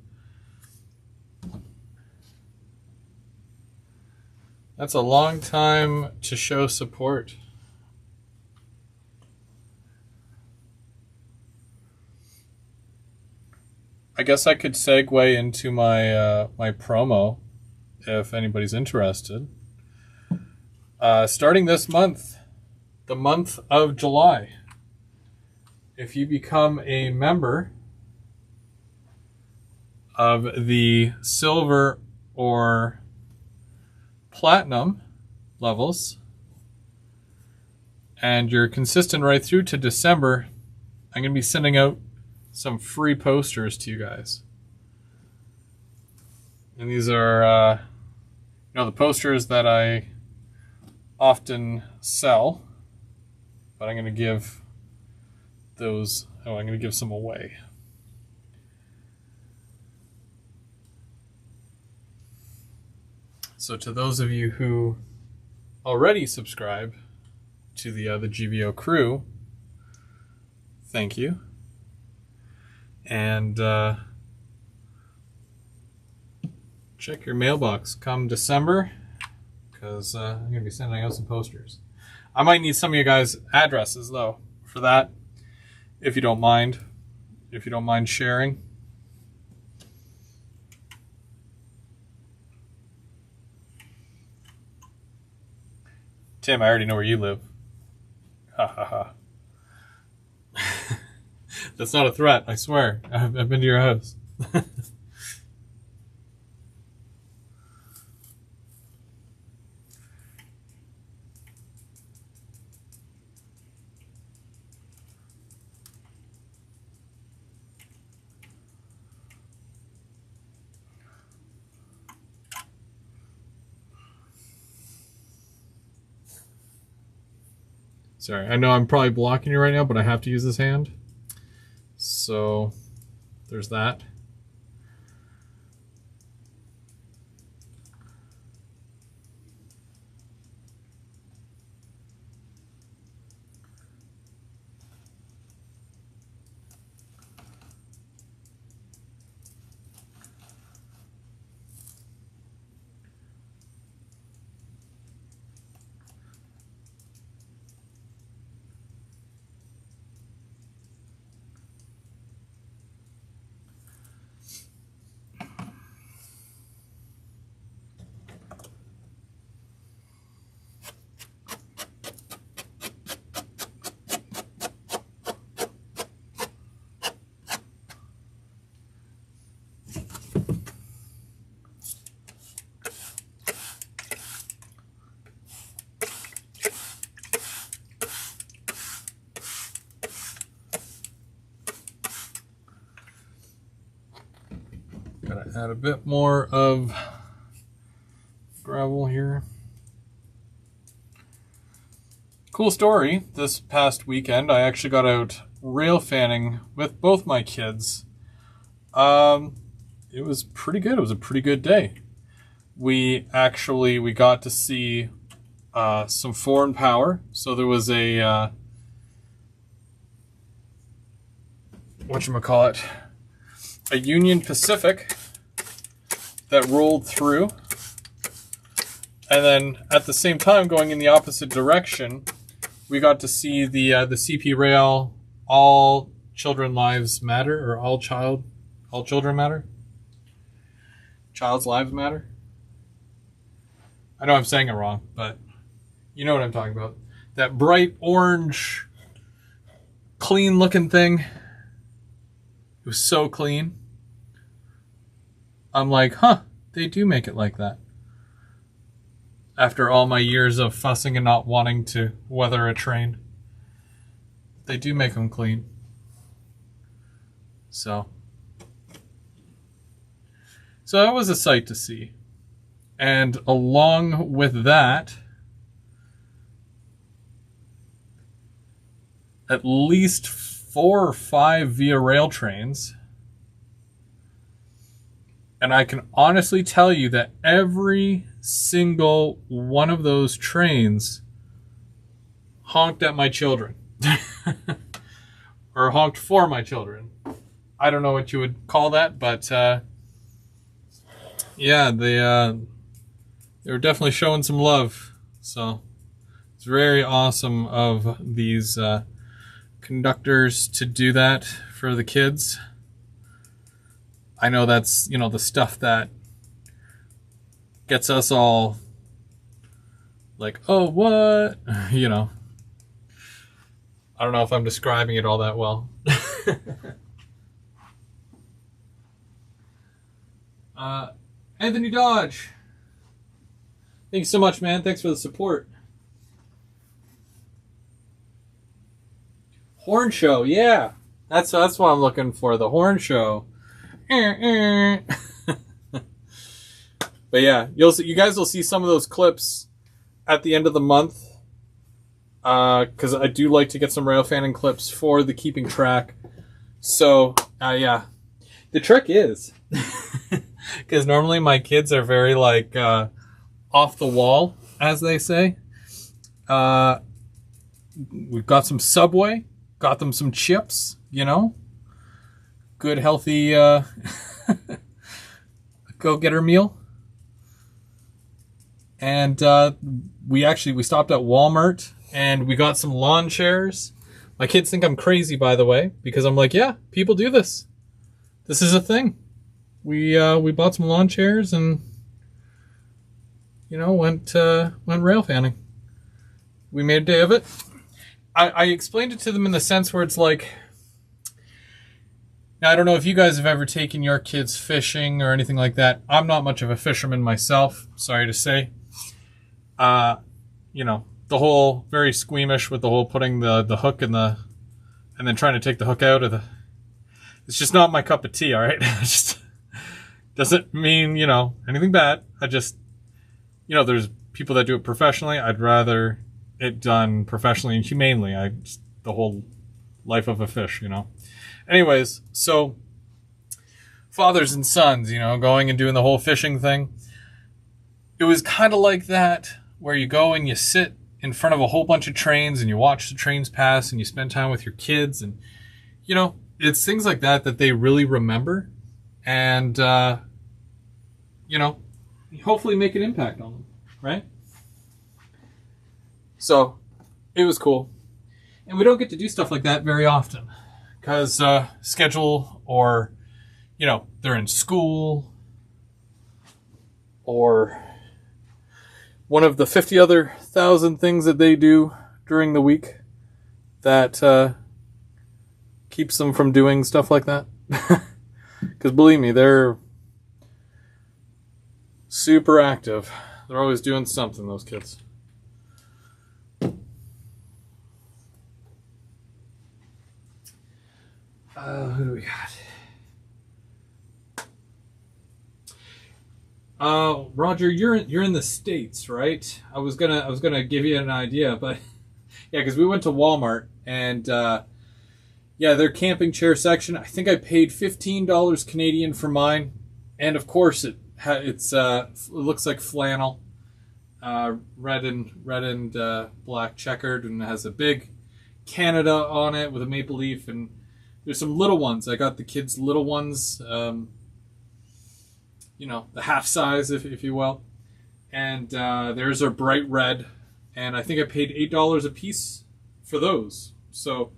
That's a long time to show support. I guess I could segue into my my promo if anybody's interested. Starting this month, the month of July, if you become a member of the silver or platinum levels, and you're consistent right through to December, I'm going to be sending out some free posters to you guys. And these are, the posters that I often sell, but I'm going to give those, I'm going to give some away. So to those of you who already subscribe to the GVO crew, thank you. And check your mailbox come December, because I'm going to be sending out some posters. I might need some of you guys' addresses, though, for that, if you don't mind. If you don't mind sharing. Tim, I already know where you live. Ha ha ha. That's not a threat, I swear. I've been to your house. Sorry, I know I'm probably blocking you right now, but I have to use this hand. So, there's that. Gotta add a bit more of gravel here. Cool story. This past weekend, I actually got out rail fanning with both my kids. It was pretty good. It was a pretty good day. We got to see some foreign power. So there was a whatchamacallit, a Union Pacific that rolled through, and then at the same time, going in the opposite direction, we got to see the CP rail, All Children Lives Matter, or All Children Matter, Child's Lives Matter. I know I'm saying it wrong, but you know what I'm talking about. That bright orange, clean looking thing. It was so clean. I'm like, huh, they do make it like that. After all my years of fussing and not wanting to weather a train, they do make them clean. So that was a sight to see. And along with that, at least 4 or 5 via rail trains. And I can honestly tell you that every single one of those trains honked at my children. Or honked for my children. I don't know what you would call that, but yeah, they were definitely showing some love. So it's very awesome of these conductors to do that for the kids. I know that's, the stuff that gets us all like, oh, what? I don't know if I'm describing it all that well. Anthony Dodge. Thanks so much, man. Thanks for the support. Horn show, yeah. That's what I'm looking for, the horn show. But yeah, you guys will see some of those clips at the end of the month. Because I do like to get some rail fanning clips for the keeping track. So, yeah. The trick is, because normally my kids are very like off the wall, as they say. We've got some Subway got them some chips, you know, good healthy go-getter meal. And we stopped at Walmart and we got some lawn chairs. My kids think I'm crazy, by the way, because I'm like, yeah, people do this. This is a thing. We bought some lawn chairs and, you know, went rail fanning. We made a day of it. I explained it to them in the sense where it's like, now I don't know if you guys have ever taken your kids fishing or anything like that. I'm not much of a fisherman myself, sorry to say. You know, the whole very squeamish with the whole putting the hook in and then trying to take the hook out of it's just not my cup of tea, all right? It just doesn't mean, you know, anything bad. I just, you know, there's people that do it professionally. I'd rather it done professionally and humanely. The whole life of a fish, you know. Anyways, so fathers and sons, you know, going and doing the whole fishing thing. It was kind of like that, where you go and you sit in front of a whole bunch of trains and you watch the trains pass and you spend time with your kids. And, you know, it's things like that they really remember. And, you know, hopefully make an impact on them, right? So it was cool. And we don't get to do stuff like that very often because schedule or, you know, they're in school or one of the 50 other thousand things that they do during the week that keeps them from doing stuff like that. Because believe me, they're super active. They're always doing something, those kids. Who do we got? Roger, you're in the States, right? I was gonna give you an idea, but yeah, because we went to Walmart and yeah, their camping chair section. I think I paid $15 Canadian for mine, and of course it looks like flannel, red and black checkered, and it has a big Canada on it with a maple leaf. And there's some little ones. I got the kids' little ones, you know, the half size, if you will. And theirs are bright red, and I think I paid $8 a piece for those. So,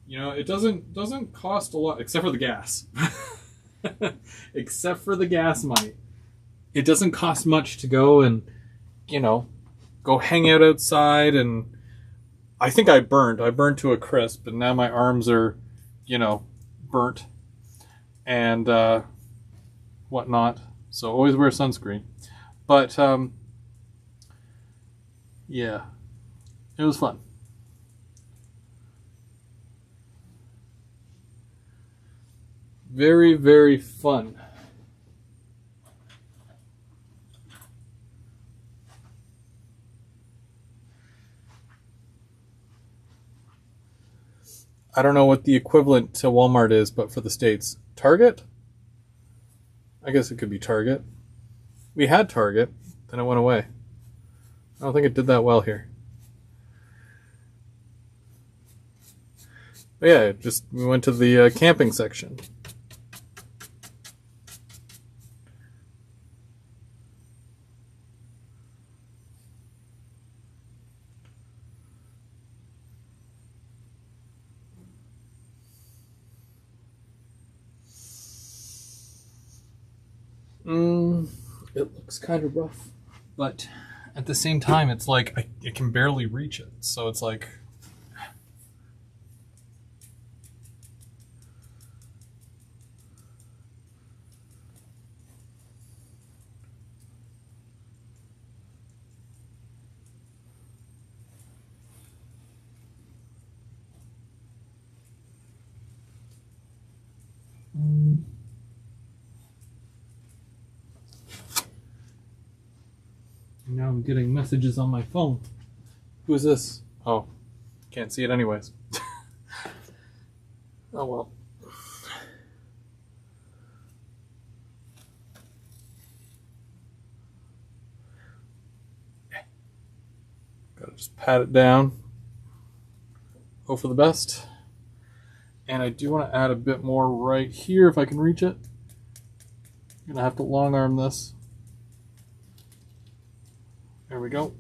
you know, it doesn't cost a lot, except for the gas. Except for the gas money. It doesn't cost much to go and, you know, go hang out outside. And I think I burned to a crisp, and now my arms are, you know, burnt and whatnot. So always wear sunscreen. But yeah, it was fun. Very, very fun. I don't know what the equivalent to Walmart is, but for the States. Target? I guess it could be Target. We had Target, then it went away. I don't think it did that well here. But yeah, we went to the camping section. It looks kind of rough, but at the same time, it's like it can barely reach it. So it's like, now I'm getting messages on my phone. Who is this? Oh, can't see it anyways. Oh well. Gotta just pat it down. Hope for the best. And I do want to add a bit more right here if I can reach it. I'm going to have to long arm this. There we go.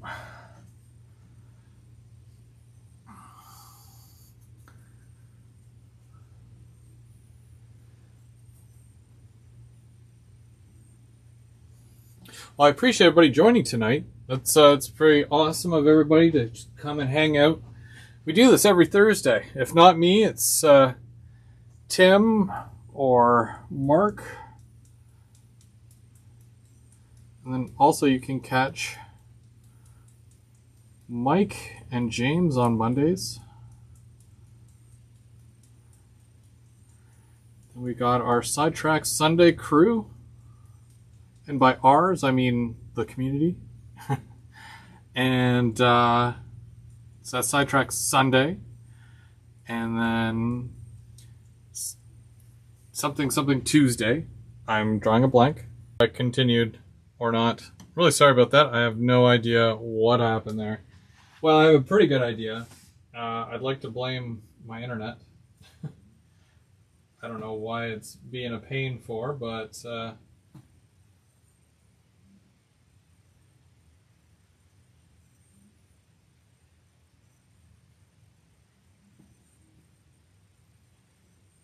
Well, I appreciate everybody joining tonight. It's very awesome of everybody to just come and hang out. We do this every Thursday. If not me, it's Tim or Mark. And then also you can catch Mike and James on Mondays. And we got our Sidetrack Sunday crew. And by ours, I mean the community. And so that's Sidetrack Sunday. And then something Tuesday. I'm drawing a blank. I continued or not. Really sorry about that. I have no idea what happened there. Well, I have a pretty good idea. I'd like to blame my internet. I don't know why it's being a pain for, but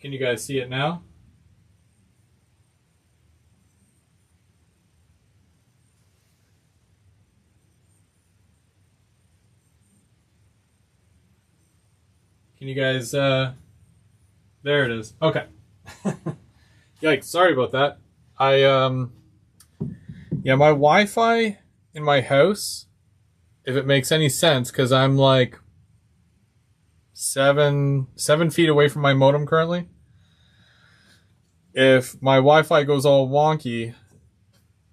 can you guys see it now? Can you guys, there it is. Okay. Yikes, sorry about that. Yeah, my Wi-Fi in my house, if it makes any sense, because I'm like 7 feet away from my modem currently. If my Wi-Fi goes all wonky,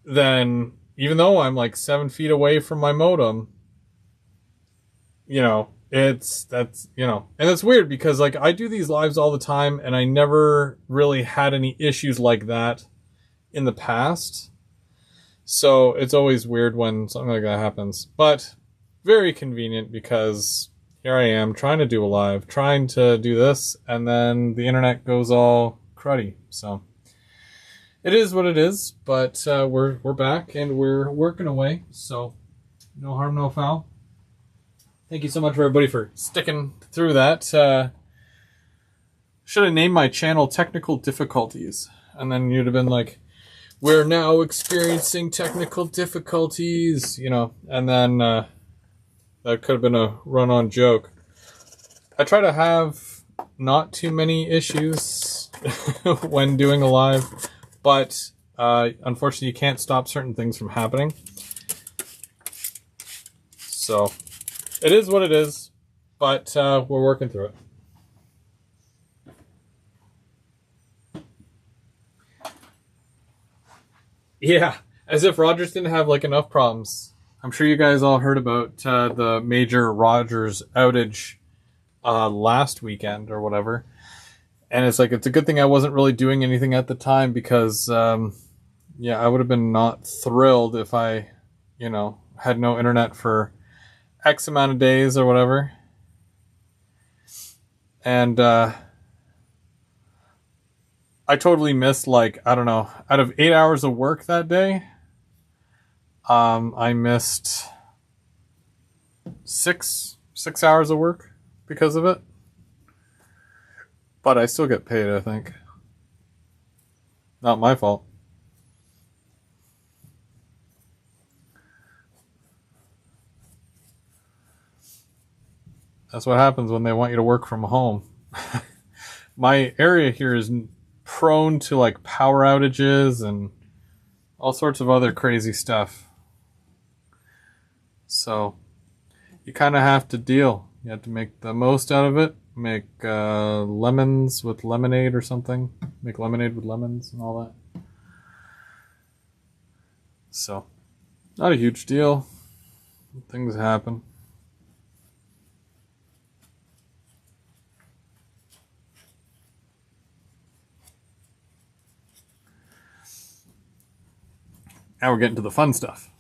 then even though I'm like 7 feet away from my modem, you know, and it's weird because like I do these lives all the time and I never really had any issues like that in the past. So it's always weird when something like that happens, but very convenient because here I am trying to do a live, trying to do this, and then the internet goes all cruddy. So it is what it is, but we're back and we're working away. So no harm, no foul. Thank you so much for everybody for sticking through that. Should have named my channel Technical Difficulties. And then you'd have been like, we're now experiencing technical difficulties, you know. And then that could have been a run-on joke. I try to have not too many issues when doing a live. But unfortunately, you can't stop certain things from happening. So it is what it is, but we're working through it. Yeah, as if Rogers didn't have like enough problems. I'm sure you guys all heard about the major Rogers outage last weekend or whatever. And it's like, it's a good thing I wasn't really doing anything at the time because, yeah, I would have been not thrilled if I, you know, had no internet for X amount of days or whatever. And I totally missed, like, I don't know, out of 8 hours of work that day, I missed six hours of work because of it. But I still get paid, I think. Not my fault. That's what happens when they want you to work from home. My area here is prone to like power outages and all sorts of other crazy stuff. So you kind of have to deal. You have to make the most out of it. Make lemons with lemonade or something. Make lemonade with lemons and all that. So, not a huge deal. Things happen. Now we're getting to the fun stuff.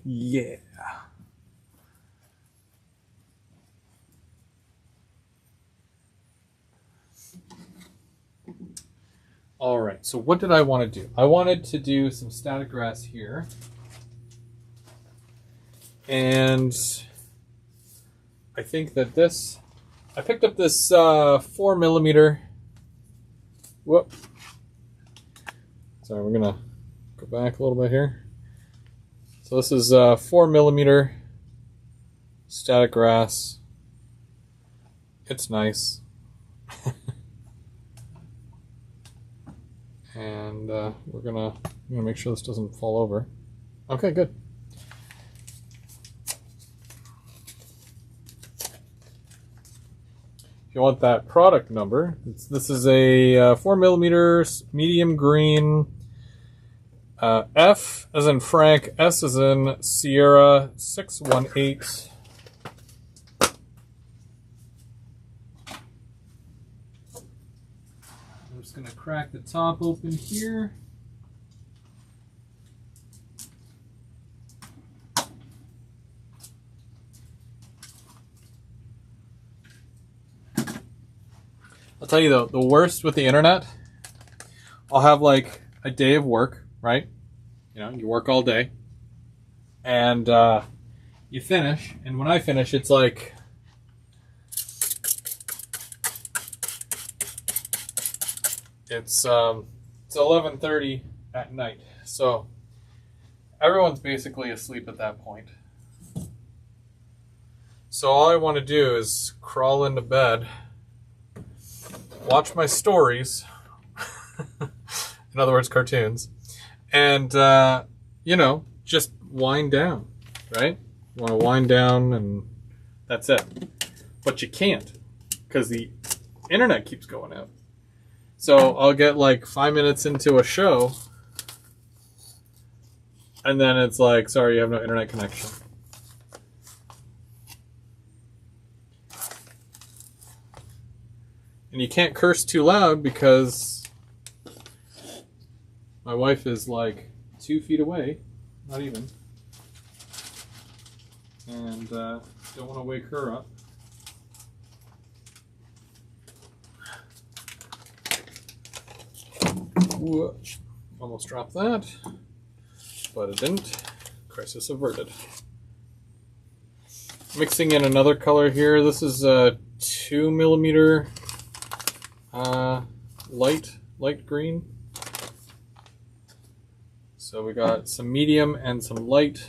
Yeah. All right, so what did I want to do? I wanted to do some static grass here. And I think that I picked up this 4mm. Whoop. Sorry, we're going to go back a little bit here. So this is 4mm static grass. It's nice. And we're gonna make sure this doesn't fall over. Okay, good. If you want that product number, this is a 4mm medium green, F as in Frank, S as in Sierra 618. I'm just going to crack the top open here. I'll tell you though, the worst with the internet, I'll have like a day of work, right? You know, you work all day, and you finish, and when I finish, it's like it's 11:30 at night, so everyone's basically asleep at that point. So all I want to do is crawl into bed, watch my stories, in other words, cartoons, and, you know, just wind down, right? You want to wind down and that's it. But you can't because the internet keeps going out. So I'll get like 5 minutes into a show and then it's like, sorry, you have no internet connection. And you can't curse too loud because my wife is like 2 feet away, not even. And don't want to wake her up. Ooh, almost dropped that, but it didn't. Crisis averted. Mixing in another color here. This is a 2mm light green. So we got some medium and some light.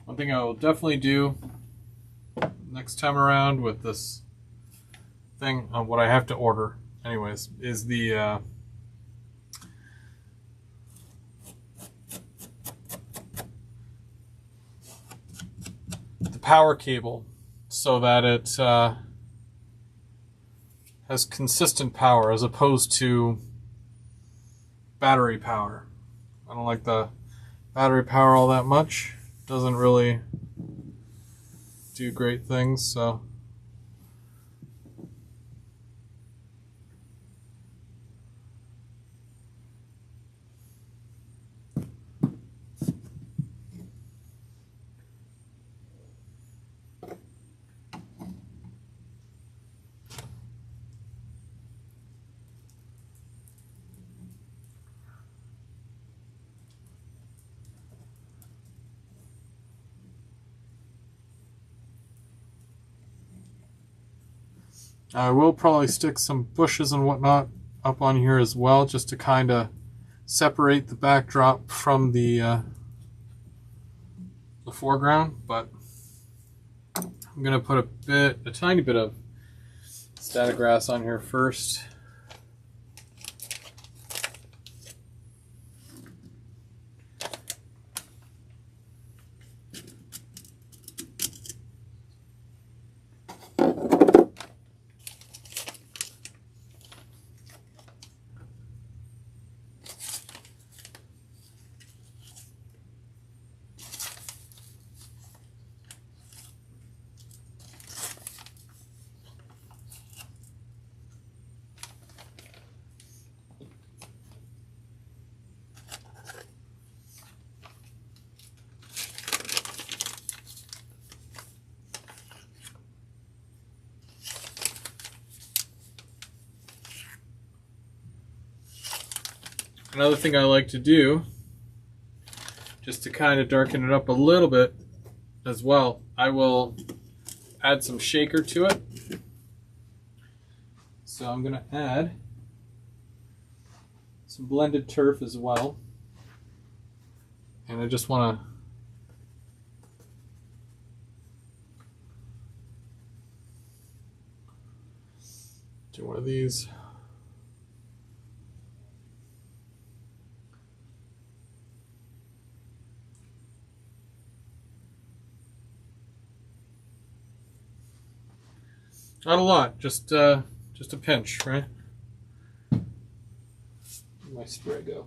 One thing I will definitely do next time around with this thing, what I have to order anyways, is the power cable so that it has consistent power as opposed to battery power. I don't like the battery power all that much. Doesn't really do great things, so I will probably stick some bushes and whatnot up on here as well, just to kind of separate the backdrop from the foreground. But I'm gonna put a tiny bit of static grass on here first. Another thing I like to do, just to kind of darken it up a little bit as well, I will add some shaker to it. So I'm going to add some blended turf as well. And I just want to do one of these. Not a lot, just a pinch, right? Where'd my spray go?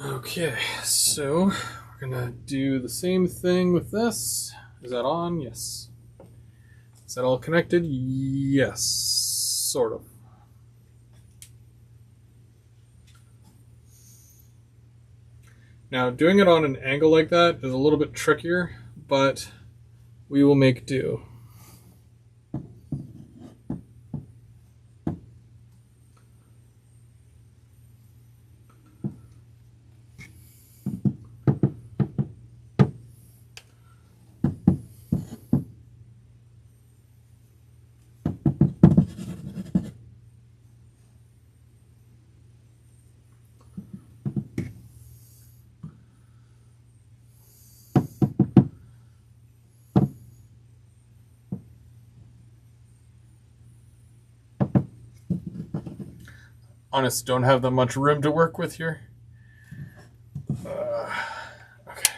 Okay, so we're gonna do the same thing with this. Is that on? Yes. Is that all connected? Yes, sort of. Now, doing it on an angle like that is a little bit trickier, but we will make do. Honest, don't have that much room to work with here. Okay.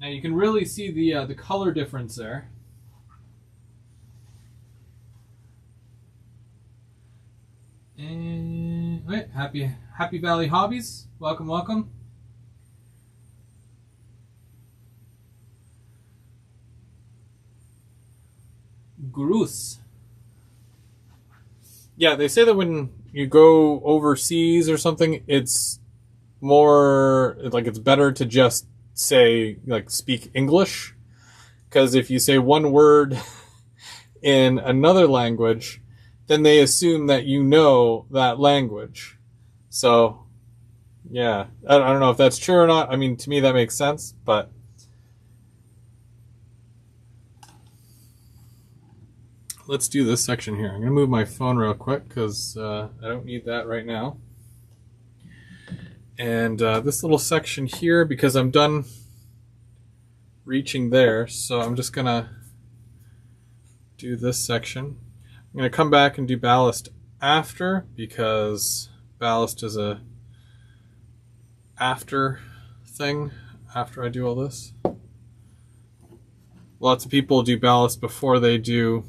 Now you can really see the color difference there. And wait, Happy Valley Hobbies, welcome, welcome. Grus. Yeah, they say that when you go overseas or something, it's more like it's better to just say, like, speak English, because if you say one word in another language, then they assume that you know that language. So yeah, I don't know if that's true or not. I mean, to me that makes sense, but let's do this section here. I'm going to move my phone real quick because I don't need that right now. And this little section here, because I'm done reaching there, so I'm just going to do this section. I'm going to come back and do ballast after, because ballast is a after thing after I do all this. Lots of people do ballast before they do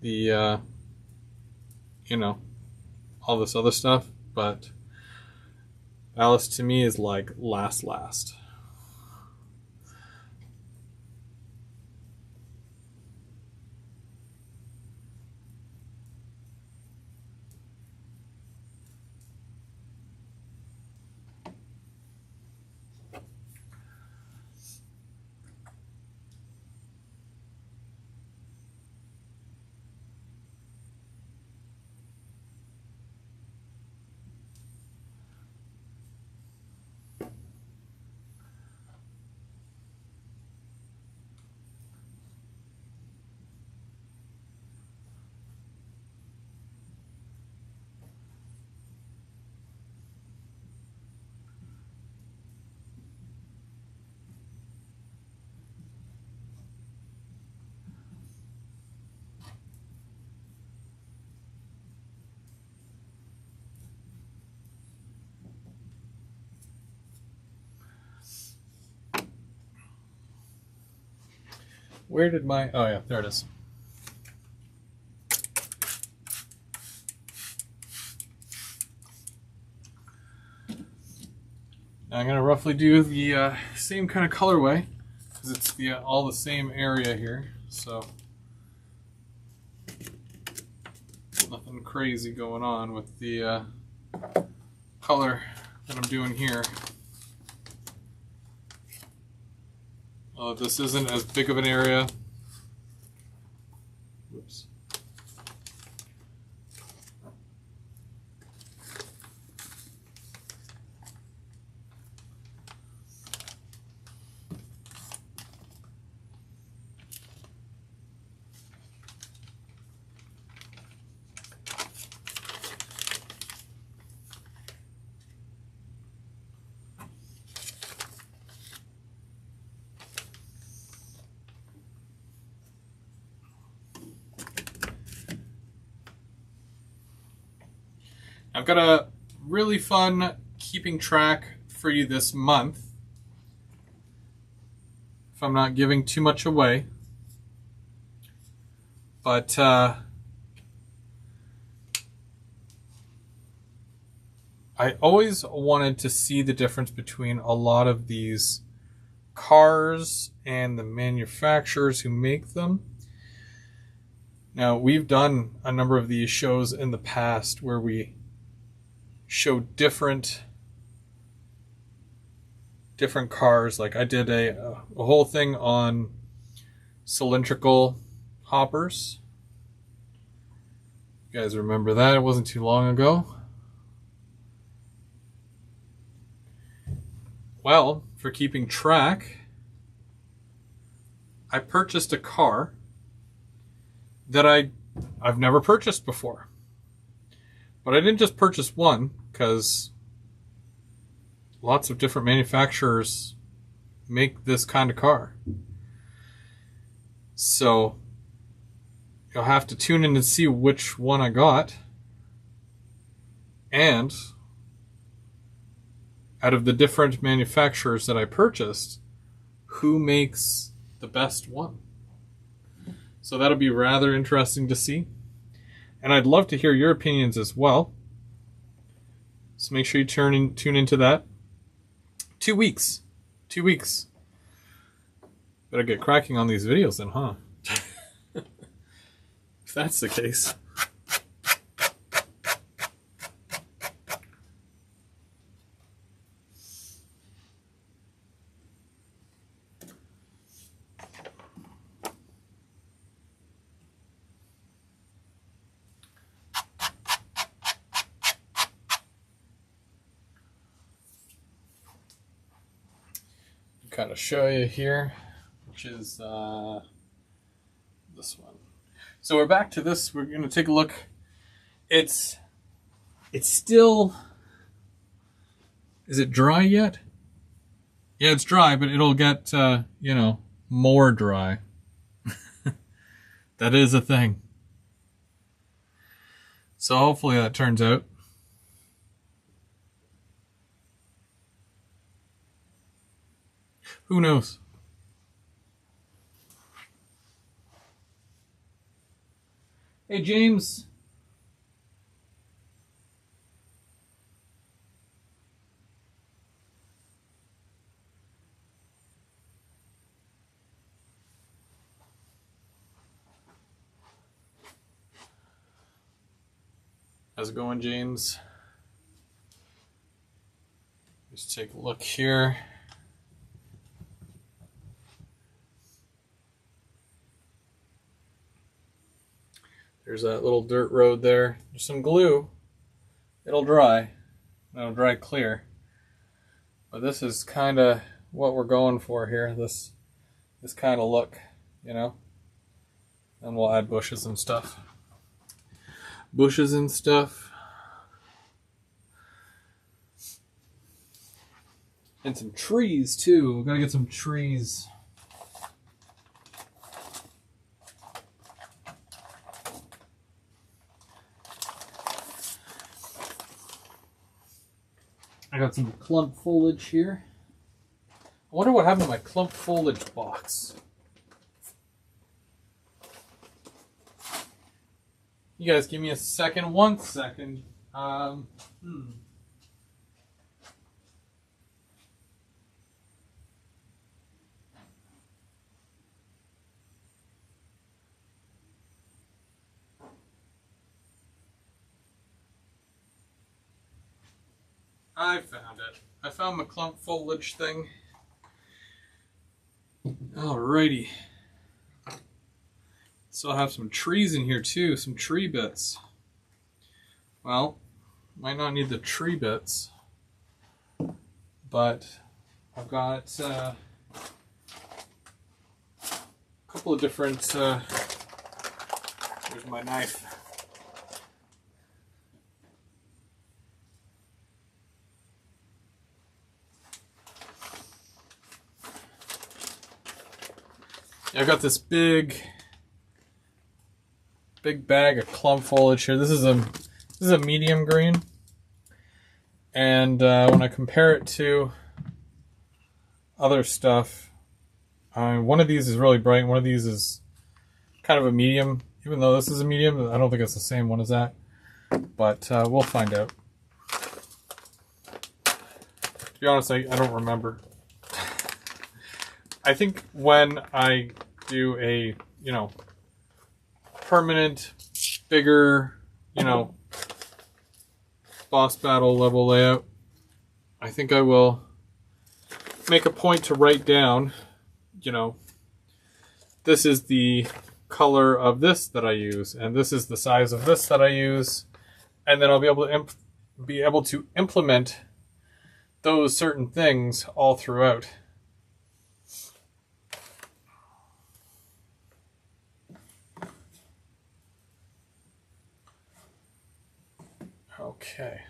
the you know, all this other stuff, but ballast to me is like last. Where did my... Oh yeah, there it is. Now I'm going to roughly do the same kind of colorway, because it's all the same area here, so nothing crazy going on with the color that I'm doing here. This isn't as big of an area. Whoops. I've got a really fun keeping track for you this month, if I'm not giving too much away. But I always wanted to see the difference between a lot of these cars and the manufacturers who make them. Now, we've done a number of these shows in the past where we show different cars. Like I did a whole thing on cylindrical hoppers. You guys remember that? It wasn't too long ago. Well, for keeping track, I purchased a car that I've never purchased before. But I didn't just purchase one, because lots of different manufacturers make this kind of car. So you'll have to tune in and see which one I got. And out of the different manufacturers that I purchased, who makes the best one? So that'll be rather interesting to see. And I'd love to hear your opinions as well. So make sure you tune into that. 2 weeks. 2 weeks. Better get cracking on these videos then, huh? If that's the case. Kind of show you here, which is this one. So we're back to this. We're going to take a look. It's still, is it dry yet? Yeah, it's dry, but it'll get more dry. That is a thing. So hopefully that turns out. Who knows? Hey, James. How's it going, James? Just take a look here. There's that little dirt road there. There's some glue. It'll dry. It'll dry clear. But this is kind of what we're going for here. This kind of look, And we'll add bushes and stuff. Bushes and stuff. And some trees too. We've got to get some trees. I got some clump foliage here. I wonder what happened to my clump foliage box. You guys give me a second, 1 second. I found it. I found my clump foliage thing. Alrighty. So I have some trees in here too, some tree bits. Well, might not need the tree bits, but I've got a couple of different, here's my knife. I've got this big bag of clump foliage here. This is a medium green, and when I compare it to other stuff, one of these is really bright. One of these is kind of a medium. Even though this is a medium, I don't think it's the same one as that. But we'll find out. To be honest, I don't remember. I think when I do a, permanent, bigger, boss battle level layout, I think I will make a point to write down, this is the color of this that I use, and this is the size of this that I use, and then I'll be able to implement those certain things all throughout. Okay.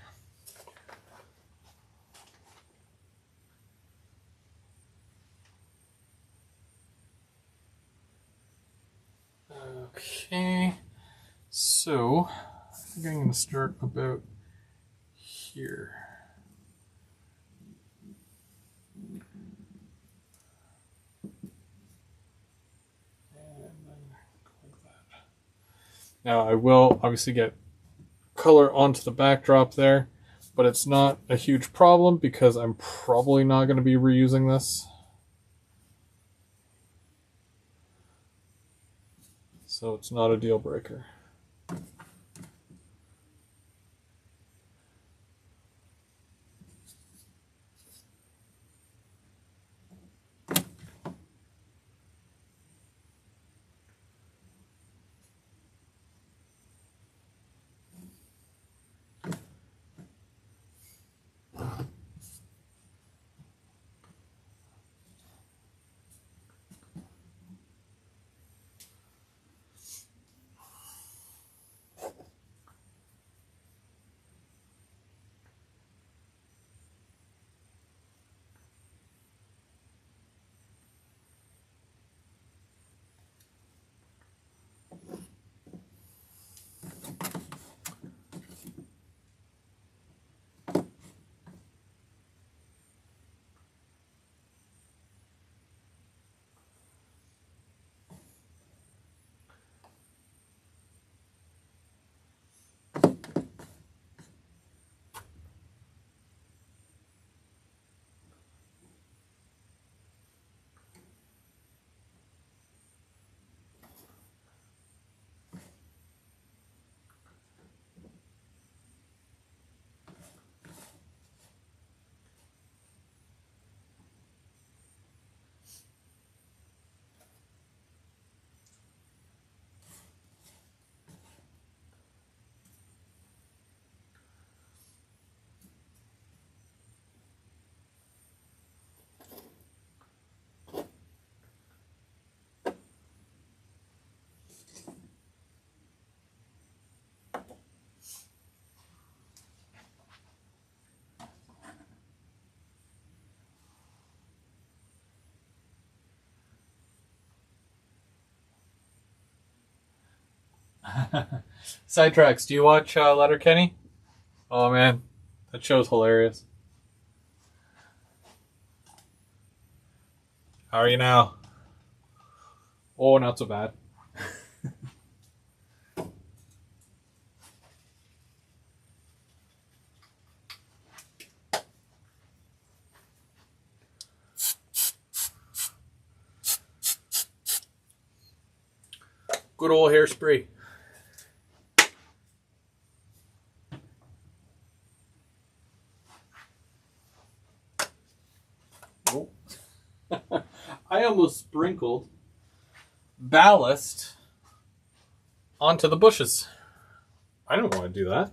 Okay. So, I think I'm going to start about here. Now I will obviously get color onto the backdrop there, but it's not a huge problem because I'm probably not going to be reusing this. So it's not a deal breaker. Sidetracks, do you watch Letterkenny? Oh man, that show's hilarious. How are you now? Oh, not so bad. Good old hairspray. Oh. I almost sprinkled ballast onto the bushes. I don't want to do that.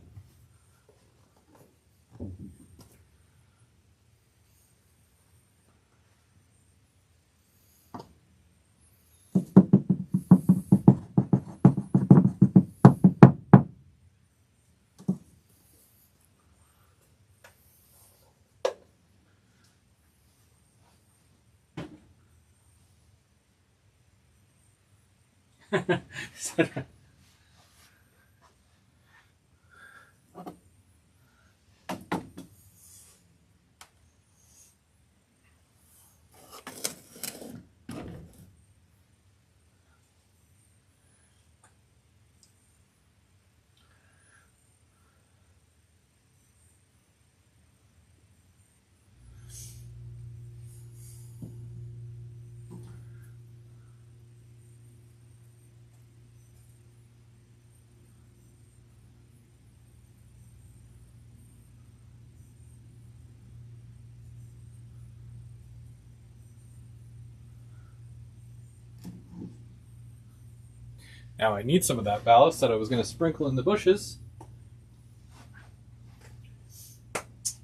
Now I need some of that ballast that I was going to sprinkle in the bushes.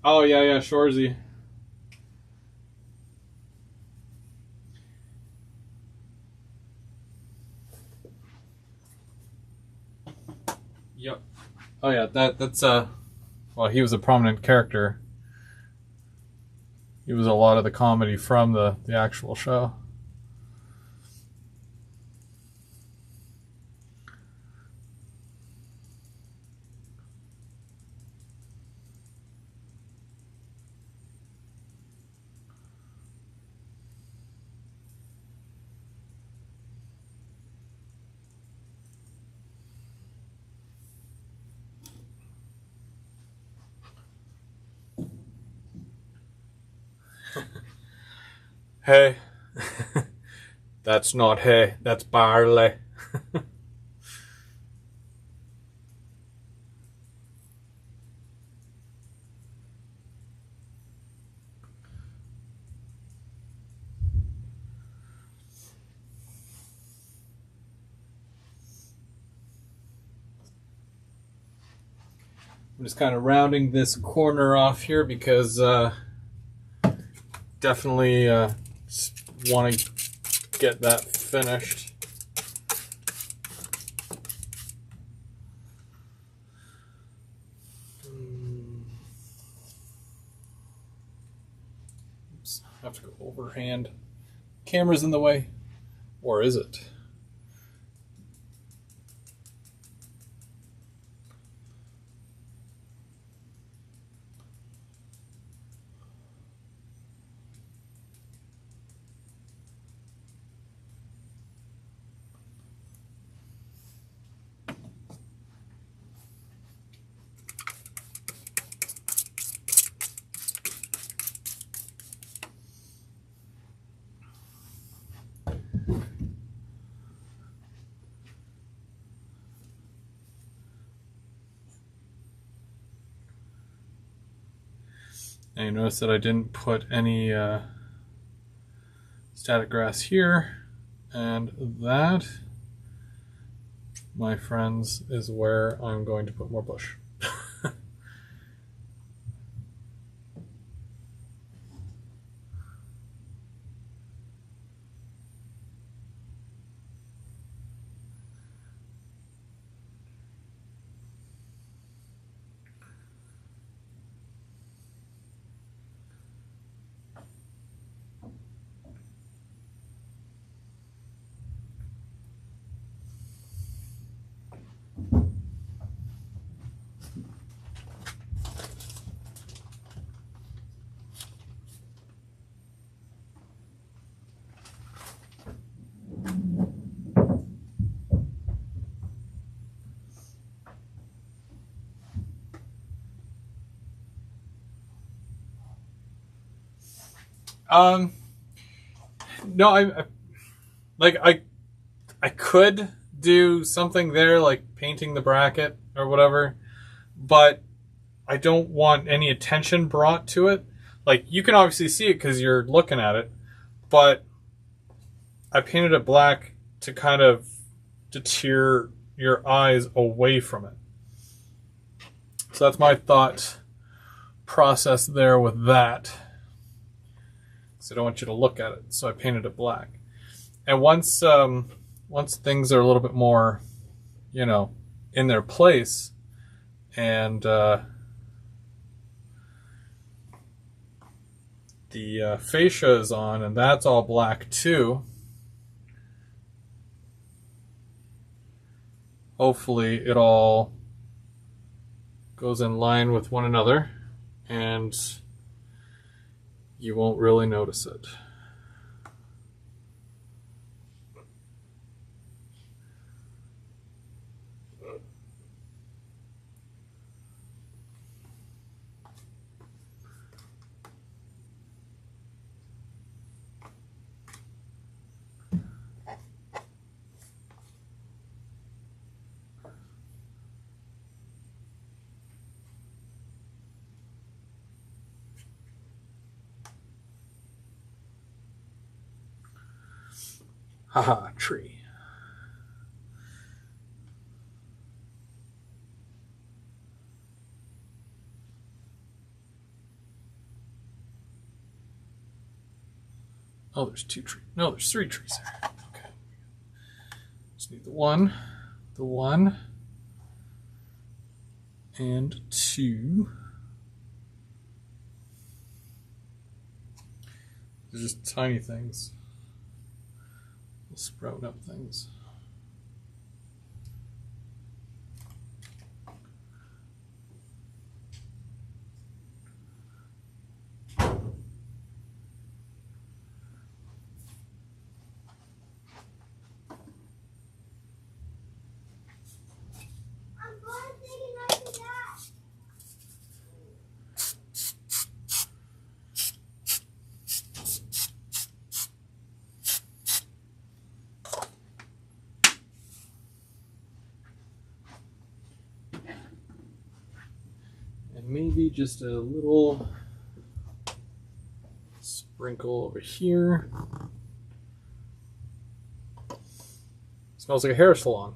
Oh, yeah, Shorzy. Yep. Oh, yeah, that's, well, he was a prominent character. He was a lot of the comedy from the actual show. Hey, that's not hay, that's barley. I'm just kind of rounding this corner off here because definitely want to get that finished. Oops, I have to go overhand. Camera's in the way. Or is it? And you notice that I didn't put any static grass here, and that, my friends, is where I'm going to put more bush. No, I could do something there, like painting the bracket or whatever, but I don't want any attention brought to it. Like, you can obviously see it because you're looking at it, but I painted it black to kind of deter your eyes away from it. So that's my thought process there with that. So I don't want you to look at it, so I painted it black. And once things are a little bit more, you know, in their place, and the fascia is on, and that's all black too, hopefully it all goes in line with one another, and you won't really notice it. Haha, tree. Oh, there's 2 trees. No, there's 3 trees there. Okay. Just need the one, and 2. They're just tiny things. We'll sprout up things. Maybe just a little sprinkle over here. Smells like a hair salon.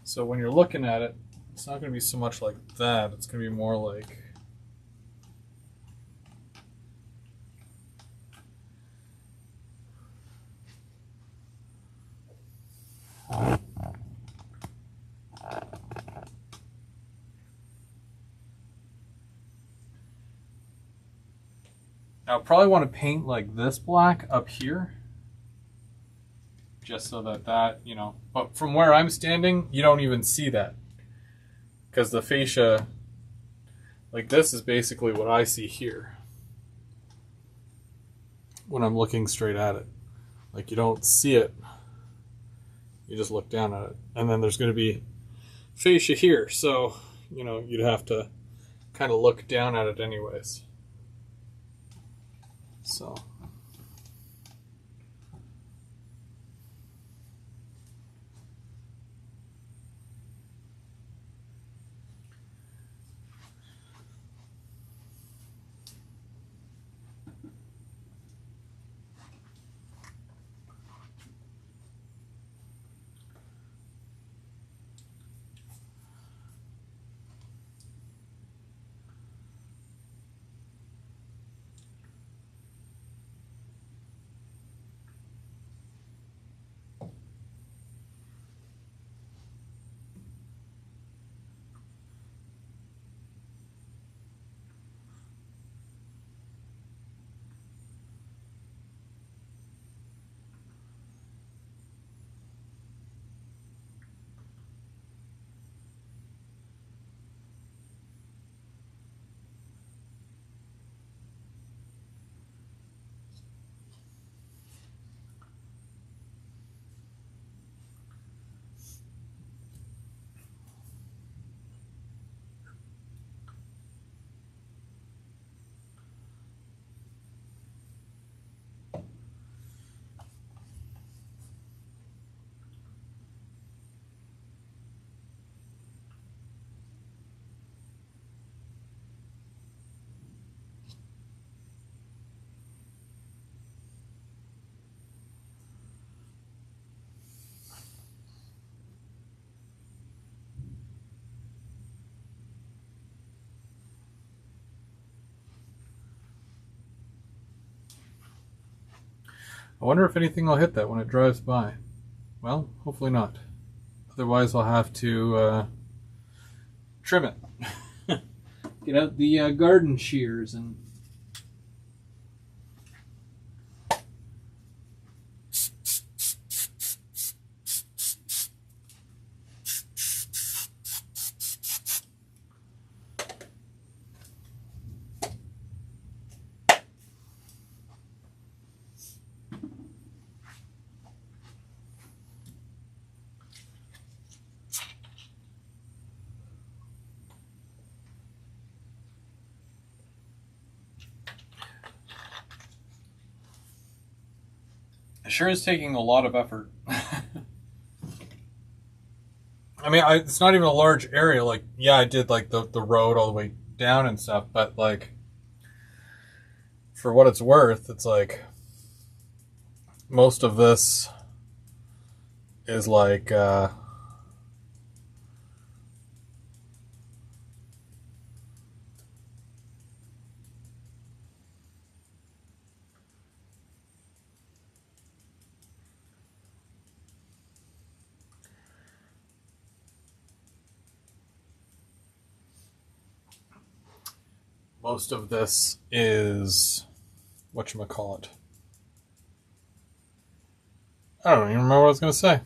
So when you're looking at it, it's not going to be so much like that. It's going to be more like now, I probably want to paint like this black up here, just so that, you know, but from where I'm standing, you don't even see that, because the fascia, like this, is basically what I see here when I'm looking straight at it. Like, you don't see it, you just look down at it, and then there's going to be fascia here, so, you know, you'd have to kind of look down at it anyways. So I wonder if anything will hit that when it drives by. Well, hopefully not. Otherwise, I'll have to trim it. Get out the garden shears and... It sure is taking a lot of effort. I mean, it's not even a large area. Like, yeah, I did like the road all the way down and stuff, but like, for what it's worth, it's like most of this is like most of this is whatchamacallit. I don't even remember what I was going to say.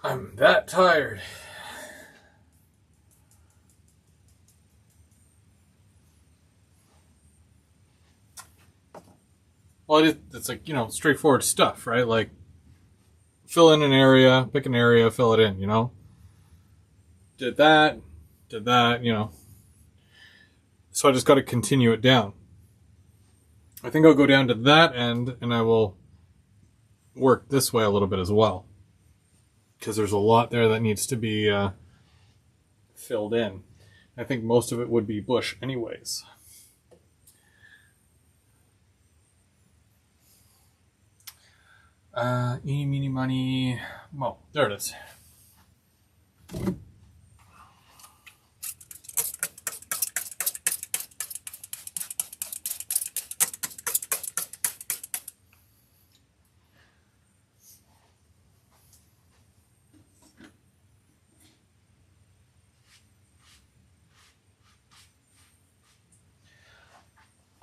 I'm that tired. Well, it's like, you know, straightforward stuff, right? Like, fill in an area, pick an area, fill it in, you know? Did that, you know. So I just got to continue it down. I think I'll go down to that end and I will work this way a little bit as well. Because there's a lot there that needs to be filled in. I think most of it would be bush anyways. Eeny, meeny, miny, mo. There it is.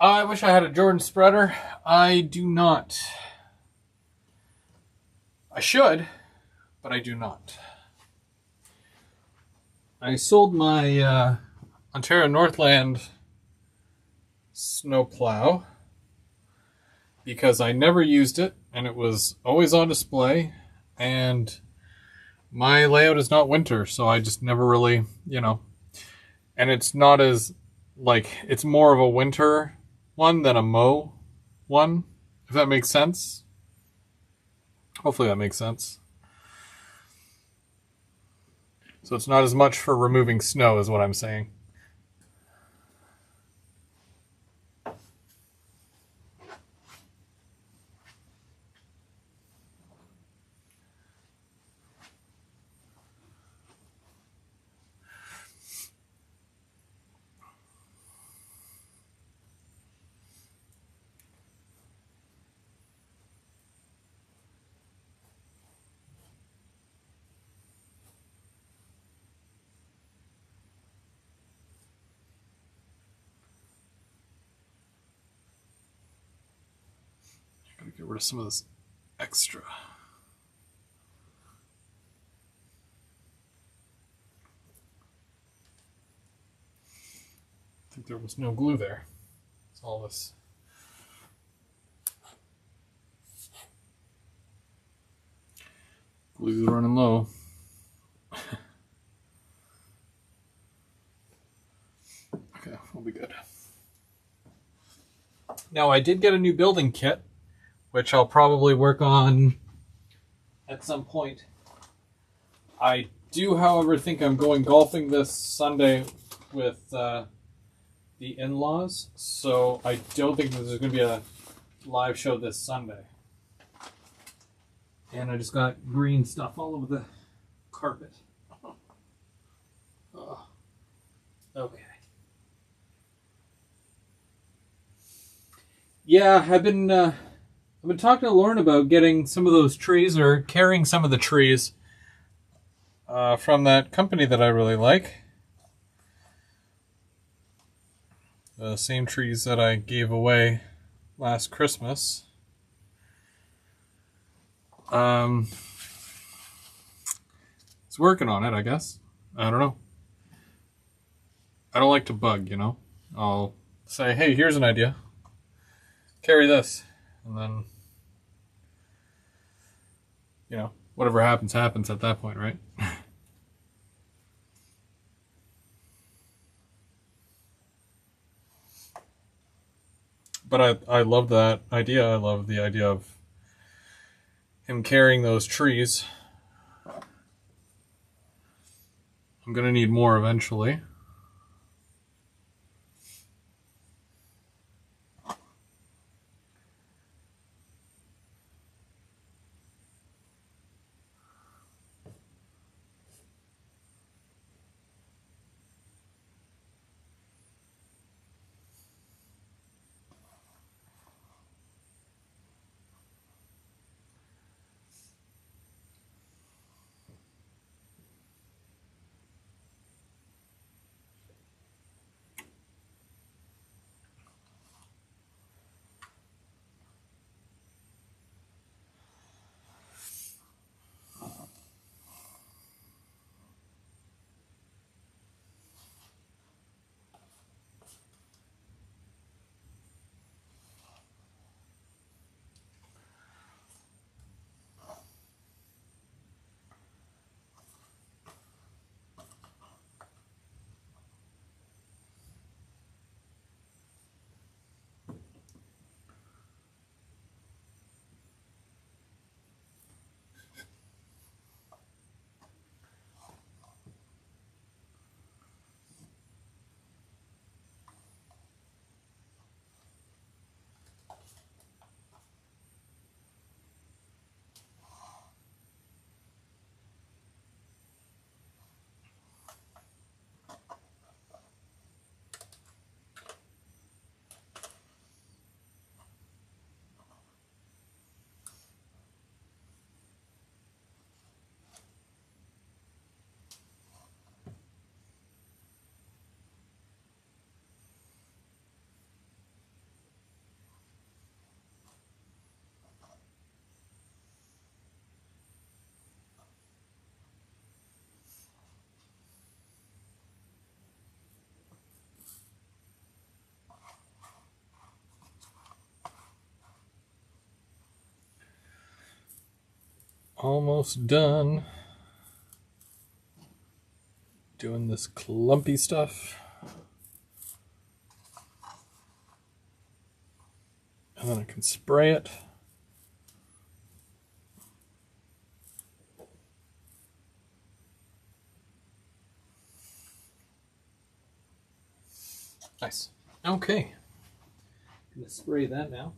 I wish I had a Jordan spreader. I do not. I should, but I do not. I sold my Ontario Northland snowplow because I never used it and it was always on display, and my layout is not winter, so I just never really, you know, and it's not as, like, it's more of a winter one than a mow one, if that makes sense. Hopefully that makes sense. So it's not as much for removing snow is what I'm saying. Gotta get rid of some of this extra. I think there was no glue there. It's all this. Glue's running low. Okay, we'll be good. Now, I did get a new building kit, which I'll probably work on at some point. I do, however, think I'm going golfing this Sunday with the in-laws, so I don't think that there's going to be a live show this Sunday. And I just got green stuff all over the carpet. Oh. Okay. Yeah, I've been I've been talking to Lauren about getting some of those trees, or carrying some of the trees from that company that I really like. The same trees that I gave away last Christmas. It's working on it, I guess. I don't know. I don't like to bug, you know. I'll say, hey, here's an idea. Carry this. And then, you know, whatever happens, happens at that point, right? But I love that idea. I love the idea of him carrying those trees. I'm going to need more eventually. Almost done doing this clumpy stuff. And then I can spray it. Nice. Okay. I'm gonna spray that now.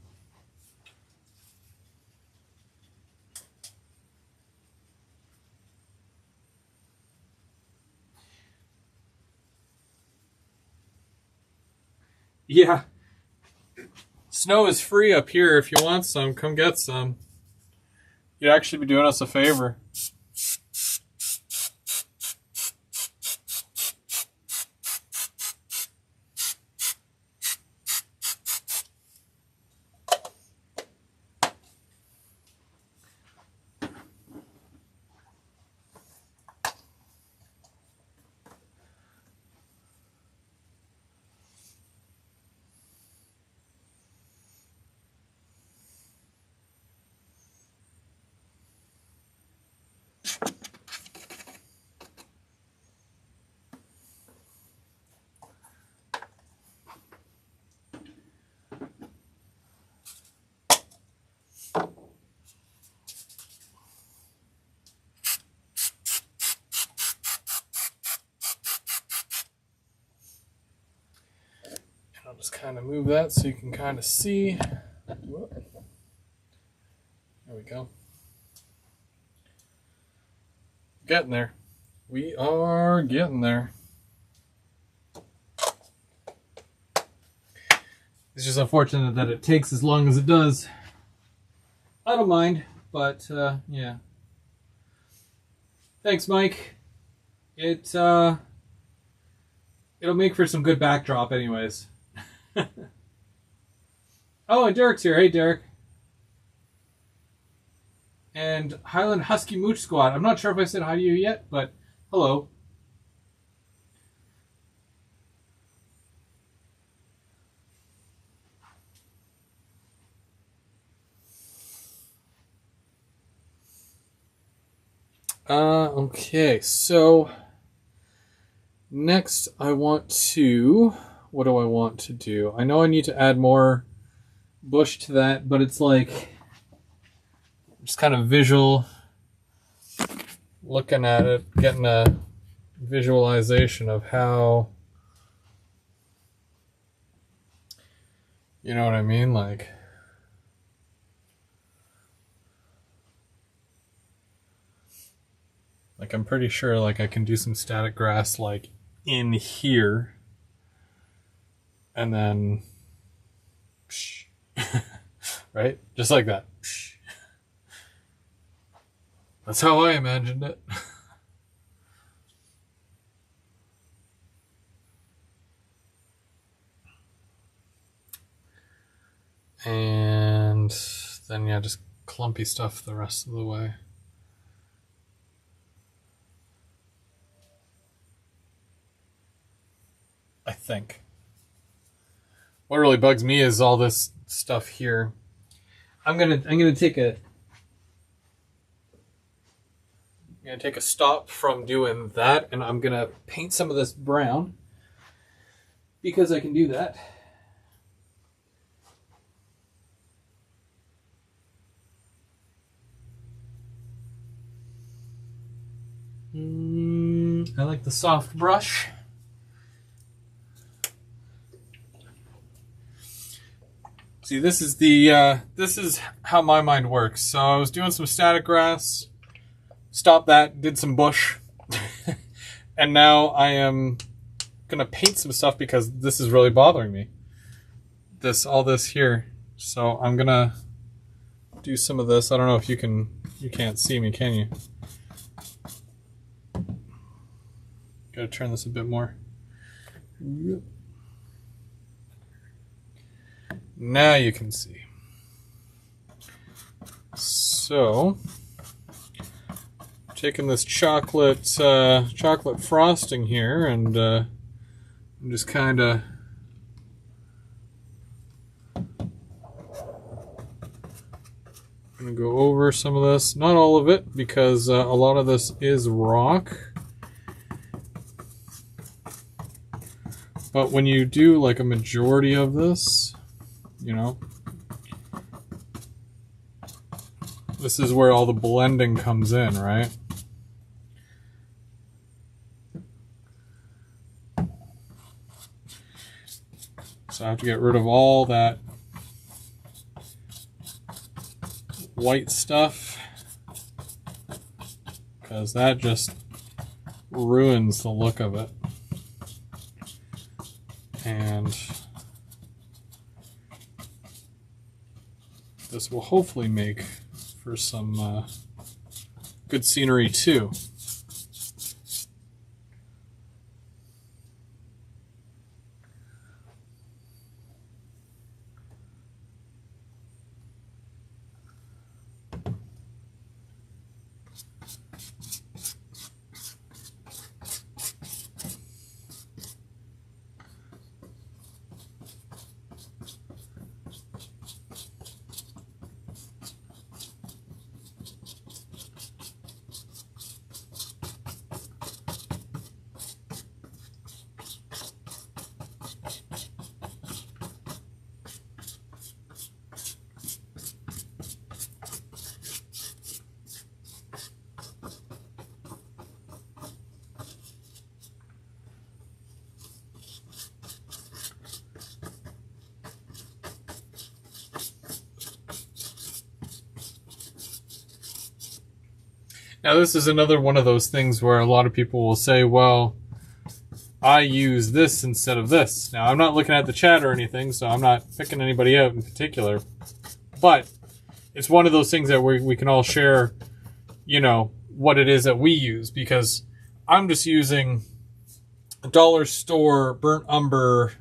Yeah. Snow is free up here. If you want some, come get some. You'd actually be doing us a favor. I'll just kind of move that so you can kind of see. Whoop. There we go. Getting there. We are getting there. It's just unfortunate that it takes as long as it does. I don't mind, but yeah. Thanks, Mike. It'll make for some good backdrop anyways. Oh, and Derek's here. Hey, Derek. And Highland Husky Mooch Squad. I'm not sure if I said hi to you yet, but hello. Okay, so next I want to, what do I want to do? I know I need to add more bush to that, but it's like just kind of visual, looking at it, getting a visualization of how, you know what I mean? Like, I'm pretty sure like I can do some static grass like in here and then right? Just like that. That's how I imagined it. And then yeah, just clumpy stuff the rest of the way. I think. What really bugs me is all this stuff here. I'm gonna take a stop from doing that, and I'm gonna paint some of this brown because I can do that. I like the soft brush. See, this is how my mind works. So I was doing some static grass, stopped that, did some bush, and now I am gonna paint some stuff because this is really bothering me. All this here. So I'm gonna do some of this. I don't know if you can't see me, can you? Gotta turn this a bit more. Now you can see. So, taking this chocolate frosting here, and I'm just kind of gonna go over some of this. Not all of it, because a lot of this is rock. But when you do like a majority of this, you know, this is where all the blending comes in, right? So I have to get rid of all that white stuff because that just ruins the look of it. And this will hopefully make for some good scenery too. Now this is another one of those things where a lot of people will say, well, I use this instead of this. Now I'm not looking at the chat or anything, so I'm not picking anybody out in particular. But it's one of those things that we can all share, you know, what it is that we use, because I'm just using a dollar store burnt umber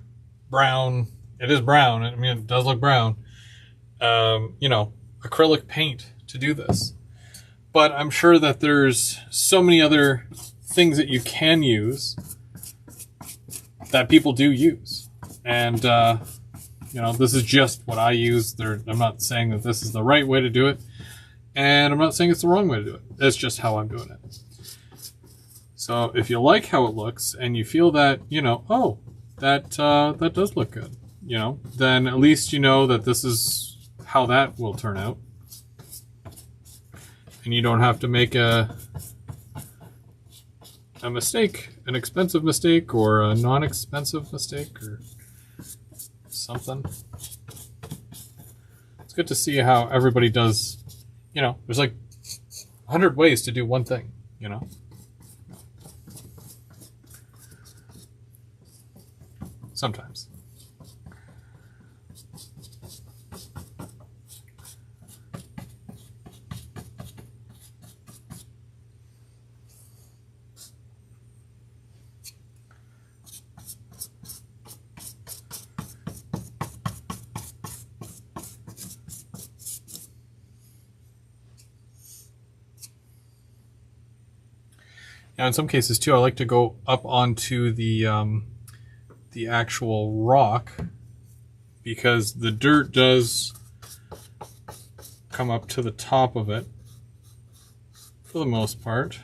brown. It is brown. I mean, it does look brown. You know, acrylic paint to do this. But I'm sure that there's so many other things that you can use that people do use. And, you know, this is just what I use. I'm not saying that this is the right way to do it. And I'm not saying it's the wrong way to do it. It's just how I'm doing it. So if you like how it looks and you feel that, you know, oh, that does look good, you know, then at least you know that this is how that will turn out. And you don't have to make a mistake, an expensive mistake or a non-expensive mistake or something. It's good to see how everybody does, you know, there's like 100 ways to do one thing, you know. Sometimes. Now, in some cases too, I like to go up onto the actual rock, because the dirt does come up to the top of it for the most part.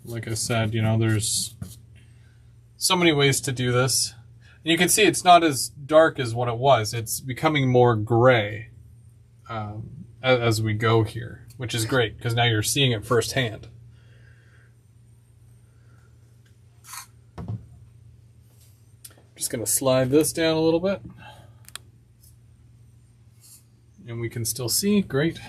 Like I said, you know, there's so many ways to do this. And you can see it's not as dark as what it was. It's becoming more gray as we go here, which is great because now you're seeing it firsthand. Just going to slide this down a little bit. And we can still see. Great.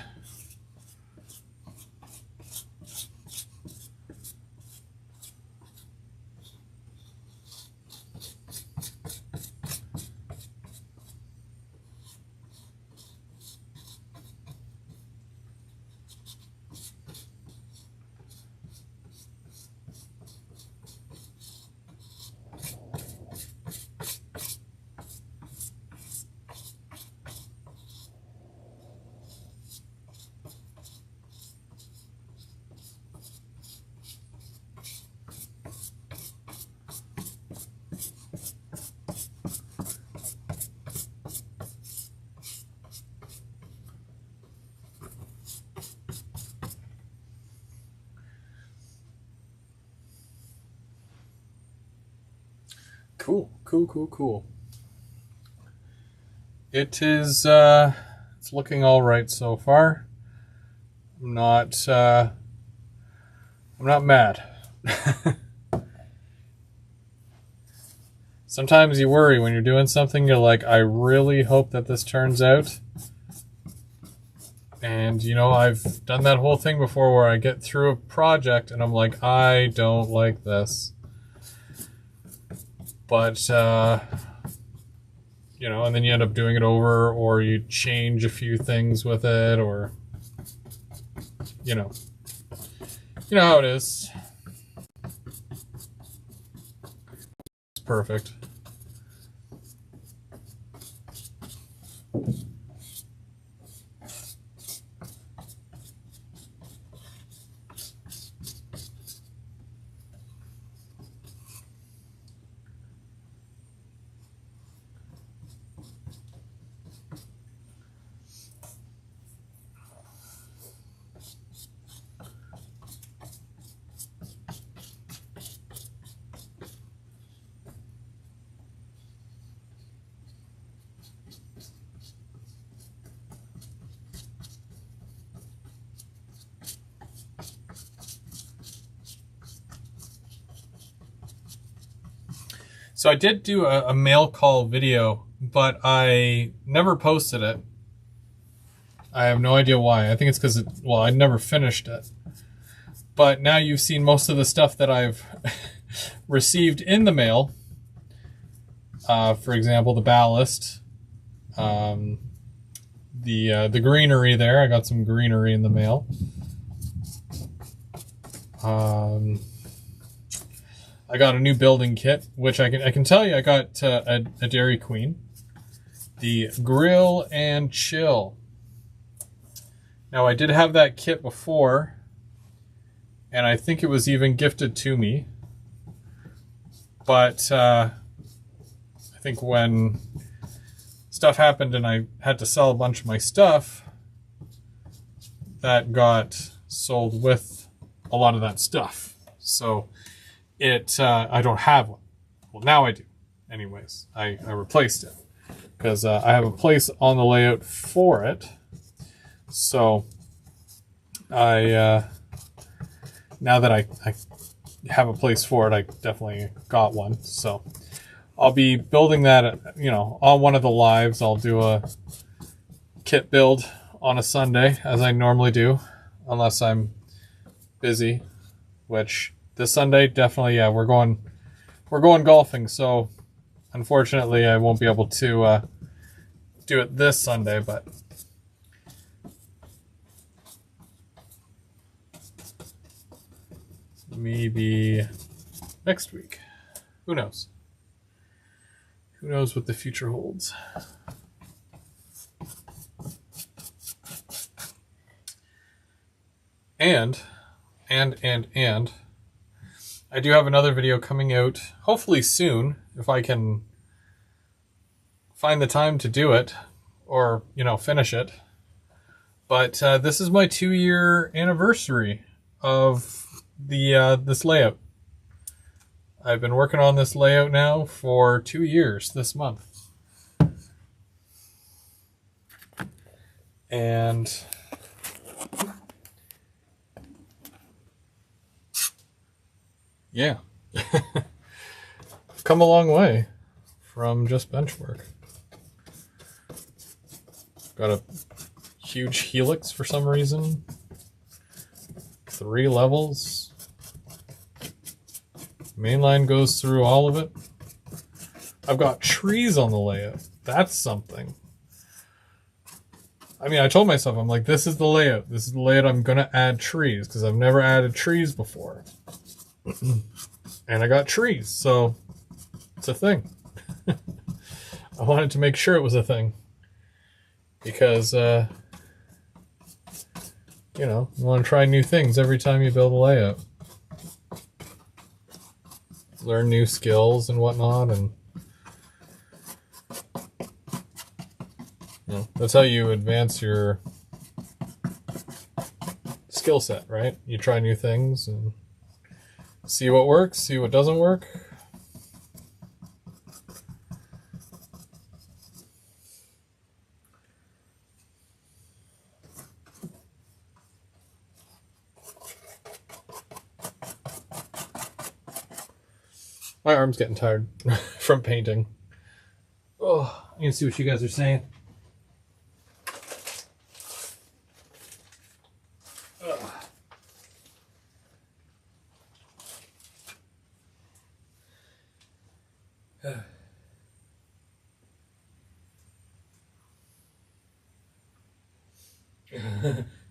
Cool. It is, it's looking all right so far. I'm not mad. Sometimes you worry when you're doing something, you're like, I really hope that this turns out. And, you know, I've done that whole thing before where I get through a project and I'm like, I don't like this. But, you know, and then you end up doing it over, or you change a few things with it, or, you know how it is. It's perfect. So I did do a mail call video, but I never posted it. I have no idea why. I think it's because, well, I never finished it. But now you've seen most of the stuff that I've received in the mail. For example, the ballast, the greenery there. I got some greenery in the mail. I got a new building kit, which I can tell you I got a Dairy Queen, the Grill and Chill. Now I did have that kit before, and I think it was even gifted to me. But I think when stuff happened and I had to sell a bunch of my stuff, that got sold with a lot of that stuff. So I don't have one. Well, now I do. Anyways, I replaced it because I have a place on the layout for it. So now that I have a place for it, I definitely got one. So I'll be building that, on one of the lives. I'll do a kit build on a Sunday, as I normally do, unless I'm busy, which this Sunday, definitely, yeah, we're going golfing. So unfortunately, I won't be able to do it this Sunday, but maybe next week. Who knows? Who knows what the future holds? And I do have another video coming out, hopefully soon, if I can find the time to do it, or, finish it. But this is my 2-year anniversary of this layout. I've been working on this layout now for 2 years this month. And yeah, I've come a long way from just bench work. Got a huge helix for some reason. 3 levels. Mainline goes through all of it. I've got trees on the layout. That's something. I mean, I told myself, I'm like, this is the layout. This is the layout I'm going to add trees, because I've never added trees before. And I got trees, so it's a thing. I wanted to make sure it was a thing. Because, you want to try new things every time you build a layout. Learn new skills and whatnot, and that's how you advance your skill set, right? You try new things and see what works, see what doesn't work. My arm's getting tired from painting. Oh, I can see what you guys are saying.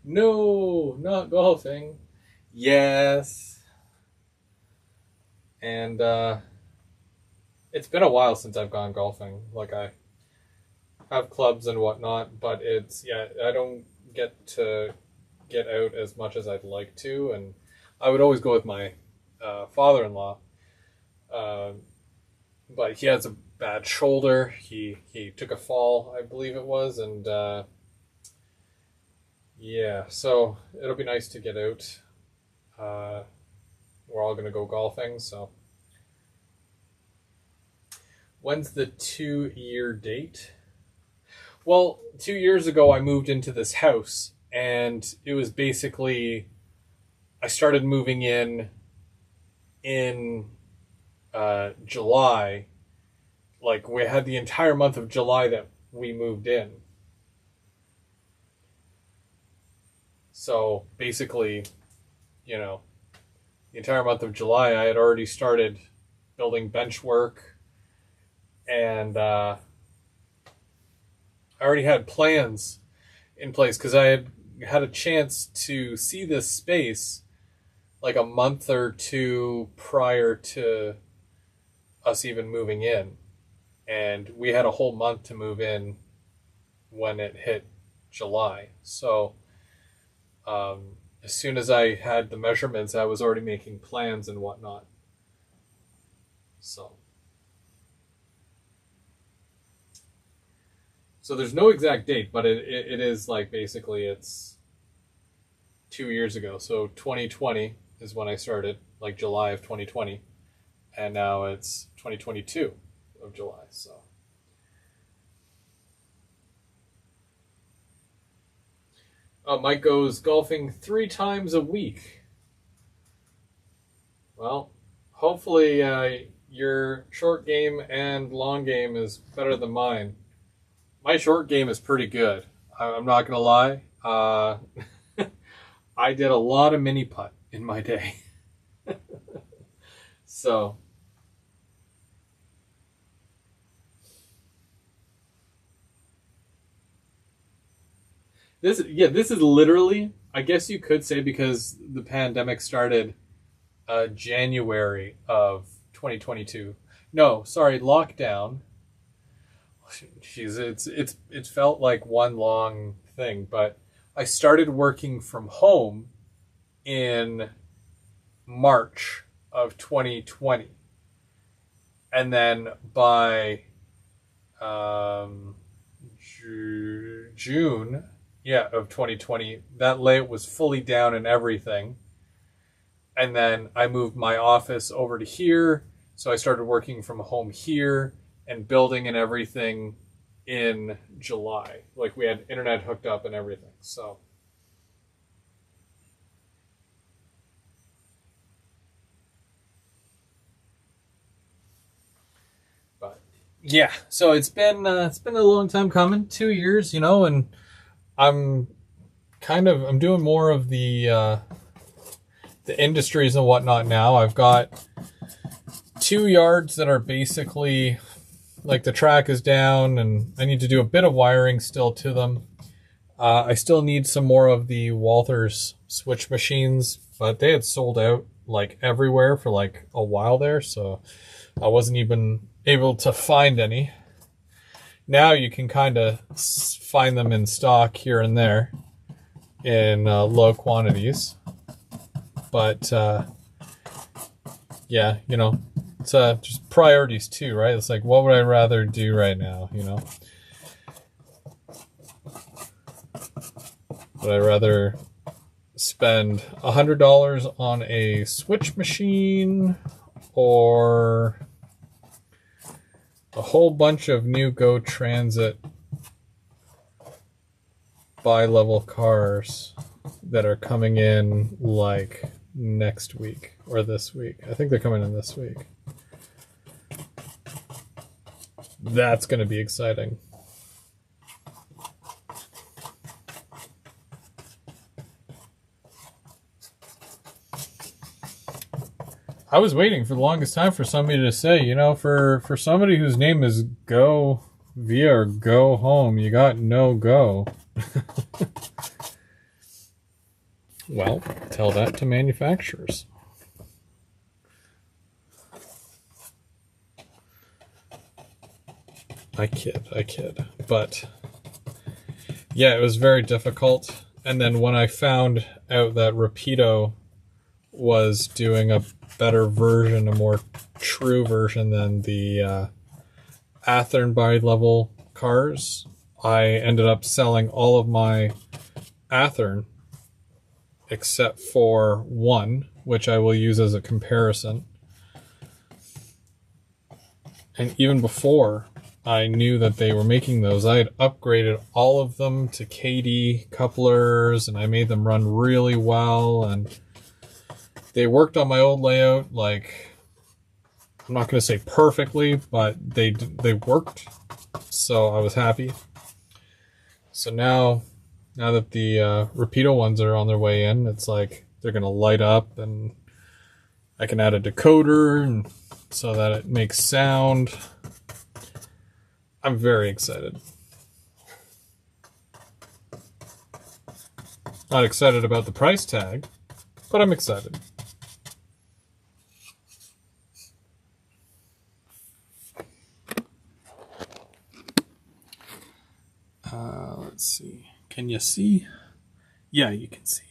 No, not golfing. Yes. And it's been a while since I've gone golfing. Like, I have clubs and whatnot, but I don't get to get out as much as I'd like to. And I would always go with my father-in-law, but he has a bad shoulder. He took a fall, I believe it was, and so it'll be nice to get out. We're all going to go golfing, so. When's the 2-year date? Well, 2 years ago I moved into this house, and it was basically, I started moving in July. Like, we had the entire month of July that we moved in. So basically, the entire month of July, I had already started building bench work, and I already had plans in place because I had a chance to see this space like a month or two prior to us even moving in. And we had a whole month to move in when it hit July. So as soon as I had the measurements, I was already making plans and whatnot. So there's no exact date, but it is like basically it's 2 years ago. So 2020 is when I started, like July of 2020. And now it's 2022 of July. So Mike goes golfing 3 times a week. Well, hopefully your short game and long game is better than mine. My short game is pretty good. I'm not going to lie. I did a lot of mini putt in my day. So this is literally, I guess you could say, because the pandemic started January of 2022. No, sorry, lockdown. Jeez, it's felt like one long thing, but I started working from home in March of 2020, and then by June, of 2020, that layout was fully down and everything. And then I moved my office over to here, so I started working from home here and building and everything in July. Like, we had internet hooked up and everything. So but yeah, so it's been a long time coming, 2 years, and I'm doing more of the industries and whatnot now. I've got 2 yards that are basically like the track is down, and I need to do a bit of wiring still to them. I still need some more of the Walthers switch machines, but they had sold out like everywhere for like a while there, so I wasn't even able to find any. Now you can kind of find them in stock here and there in low quantities. But yeah, it's just priorities too, right? It's like, what would I rather do right now, Would I rather spend $100 on a switch machine or a whole bunch of new Go Transit bi-level cars that are coming in like next week or this week? I think they're coming in this week. That's going to be exciting. I was waiting for the longest time for somebody to say, for somebody whose name is Go Via or Go Home, you got no go. Well, tell that to manufacturers. I kid. But yeah, it was very difficult. And then when I found out that Rapido was doing a better version, a more true version than the Athearn bi-level cars, I ended up selling all of my Athearn except for one, which I will use as a comparison. And even before I knew that they were making those, I had upgraded all of them to KD couplers, and I made them run really well, and they worked on my old layout, like, I'm not going to say perfectly, but they worked, so I was happy. So now that the Rapido ones are on their way in, it's like they're going to light up, and I can add a decoder and so that it makes sound. I'm very excited. Not excited about the price tag, but I'm excited. Let's see. Can you see? Yeah, you can see.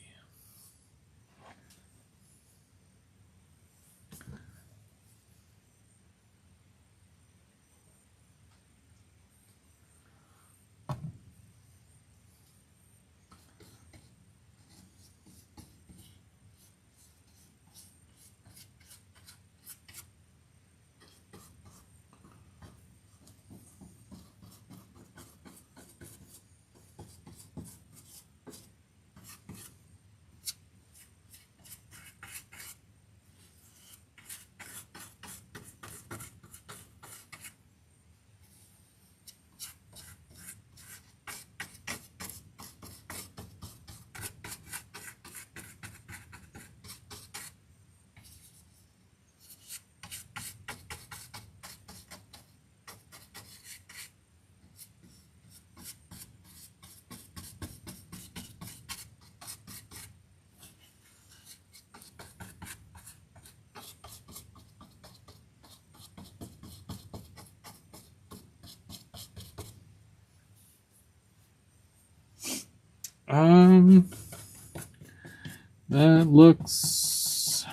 That looks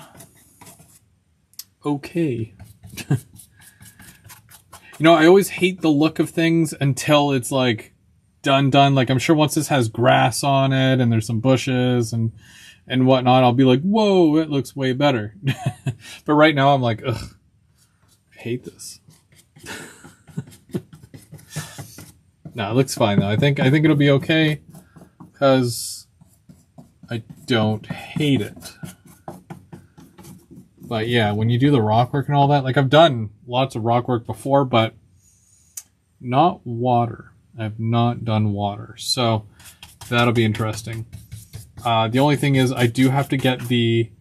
okay. You know, I always hate the look of things until it's like done. Like, I'm sure once this has grass on it and there's some bushes and whatnot, I'll be like, whoa, it looks way better. But right now I'm like, ugh, I hate this. No, it looks fine though. I think it'll be okay because I don't hate it. But yeah, when you do the rock work and all that, like I've done lots of rock work before, but not water. I've not done water. So that'll be interesting. The only thing is I do have to get the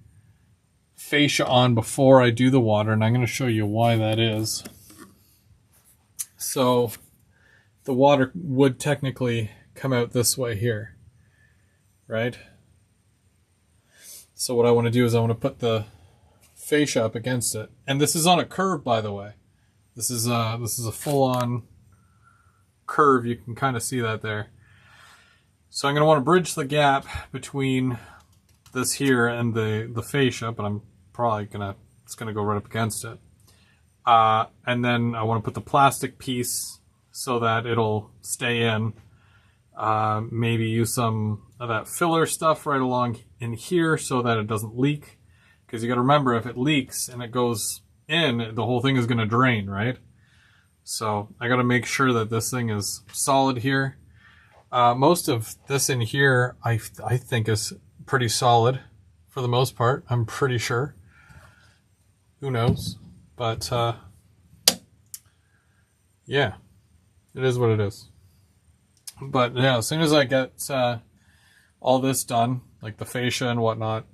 fascia on before I do the water, and I'm going to show you why that is. So the water would technically come out this way here, right? So what I want to do is I want to put the fascia up against it, and this is on a curve, by the way. This is a full-on curve. You can kind of see that there. So I'm going to want to bridge the gap between this here and the fascia, but I'm probably it's gonna go right up against it. And then I want to put the plastic piece so that it'll stay in. Maybe use some of that filler stuff right along in here so that it doesn't leak. Because you got to remember, if it leaks and it goes in, the whole thing is going to drain, right? So I got to make sure that this thing is solid here. Most of this in here, I think is pretty solid for the most part. I'm pretty sure. Who knows? But yeah, it is what it is. But yeah, as soon as I get all this done, like the fascia and whatnot,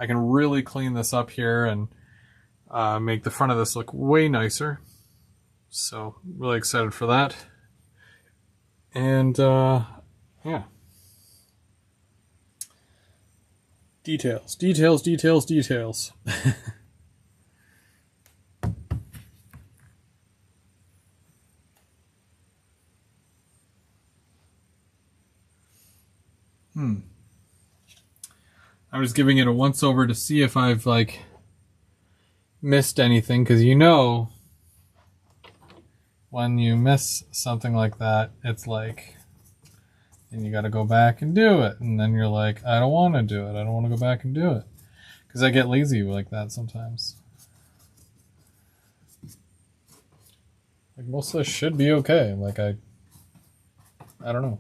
I can really clean this up here and make the front of this look way nicer. So really excited for that. And yeah. Details, details, details, details. I'm just giving it a once over to see if I've like missed anything, because you know when you miss something like that, it's like, and you got to go back and do it, and then you're like, I don't want to do it. I don't want to go back and do it, because I get lazy like that sometimes. Like most of this should be okay. Like I don't know.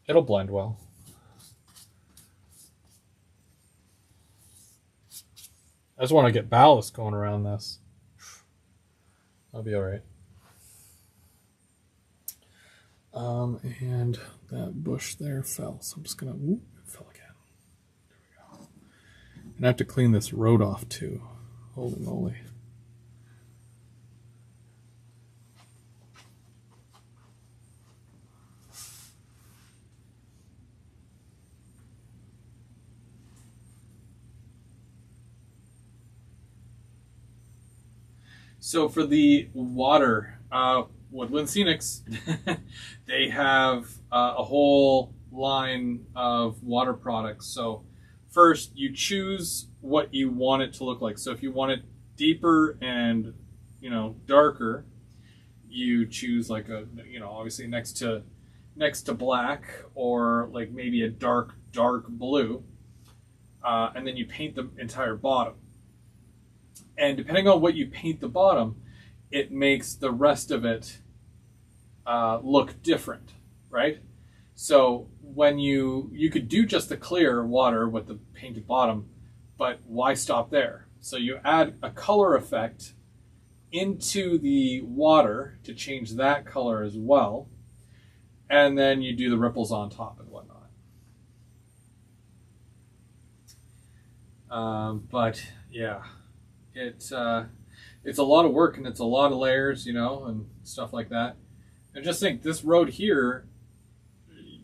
It'll blend well. I just want to get ballast going around this. I'll be all right. And that bush there fell. So I'm just gonna, whoop, it fell again. There we go. And I have to clean this road off too. Holy moly. So for the water, Woodland Scenics, they have a whole line of water products. So first, you choose what you want it to look like. So if you want it deeper and, you know, darker, you choose like a, you know, obviously next to black, or like maybe a dark blue, and then you paint the entire bottom. And depending on what you paint the bottom, it makes the rest of it look different, right? So when you could do just the clear water with the painted bottom, but why stop there? So you add a color effect into the water to change that color as well, and then you do the ripples on top and whatnot. But yeah. It's a lot of work, and it's a lot of layers, you know, and stuff like that. And just think, this road here,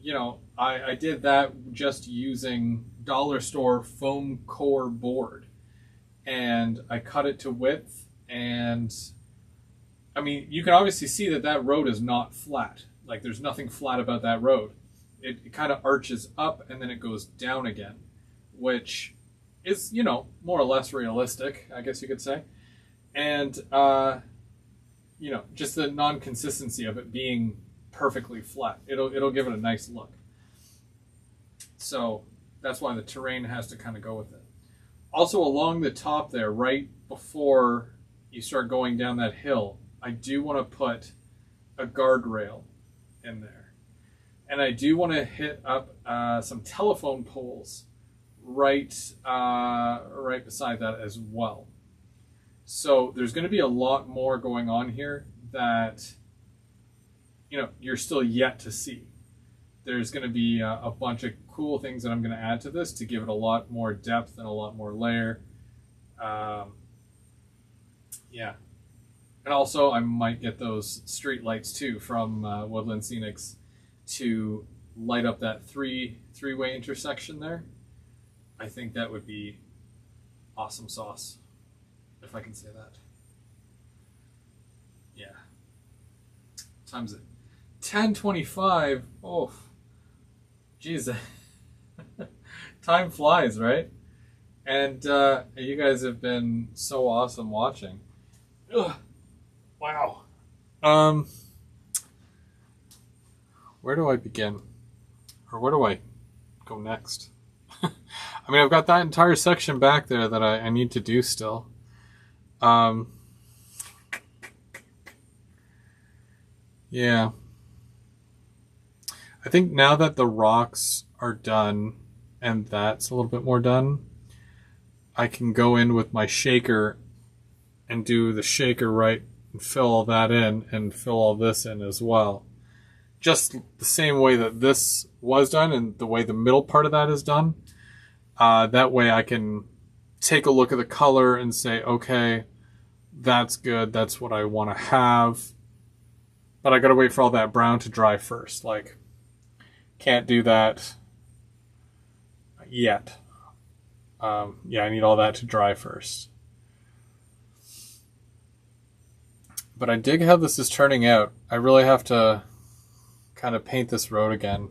you know, I did that just using dollar store foam core board, and I cut it to width. And I mean, you can obviously see that that road is not flat. Like, there's nothing flat about that road. It kind of arches up and then it goes down again, which is, you know, more or less realistic, I guess you could say. And, you know, just the non-consistency of it being perfectly flat. It'll give it a nice look. So that's why the terrain has to kind of go with it. Also, along the top there, right before you start going down that hill, I do want to put a guardrail in there. And I do want to hit up some telephone poles right beside that as well. So there's going to be a lot more going on here that, you know, you're still yet to see. There's going to be a bunch of cool things that I'm going to add to this to give it a lot more depth and a lot more layer. Yeah. And also I might get those street lights too from Woodland Scenics to light up that three-way intersection there. I think that would be awesome sauce, if I can say that. Yeah. Times it. 10:25. Oh, geez. Time flies, right? And you guys have been so awesome watching. Ugh. Wow. Where do I begin? Or where do I go next? I mean, I've got that entire section back there that I need to do still. Yeah. I think now that the rocks are done and that's a little bit more done, I can go in with my shaker and do the shaker right and fill all that in and fill all this in as well. Just the same way that this was done and the way the middle part of that is done. That way I can take a look at the color and say, okay, that's good. That's what I want to have. But I got to wait for all that brown to dry first. Like, can't do that yet. Yeah, I need all that to dry first. But I dig how this is turning out. I really have to kind of paint this road again.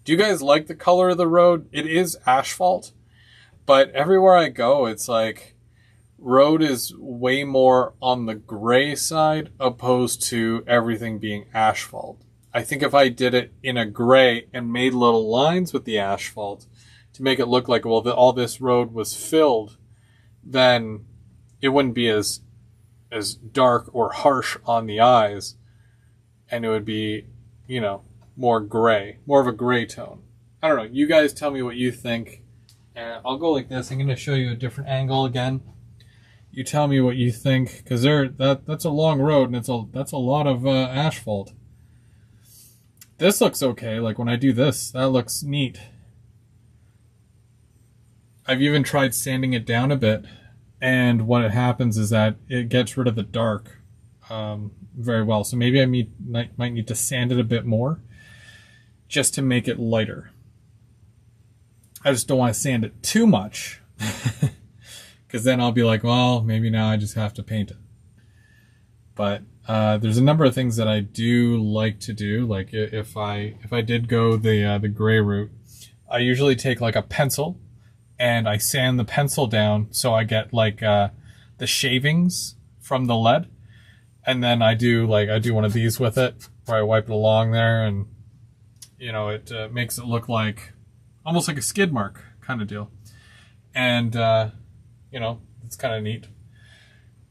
Do you guys like the color of the road? It is asphalt, but everywhere I go, it's like road is way more on the gray side opposed to everything being asphalt. I think if I did it in a gray and made little lines with the asphalt to make it look like, well, all this road was filled, then it wouldn't be as dark or harsh on the eyes, and it would be, you know, more gray, more of a gray tone. I don't know. You guys tell me what you think. I'll go like this. I'm going to show you a different angle again. You tell me what you think, because that's a long road and that's a lot of asphalt. this looks okay. Like when I do this, that looks neat. I've even tried sanding it down a bit, and what happens is that it gets rid of the dark very well. So maybe I might need to sand it a bit more just to make it lighter. I just don't want to sand it too much because then I'll be like, well, maybe now I just have to paint it. But there's a number of things that I do like to do. Like if I did go the gray route, I usually take like a pencil and I sand the pencil down so I get like the shavings from the lead, and then I do one of these with it where I wipe it along there, and you know it makes it look like almost like a skid mark kind of deal, and you know it's kind of neat.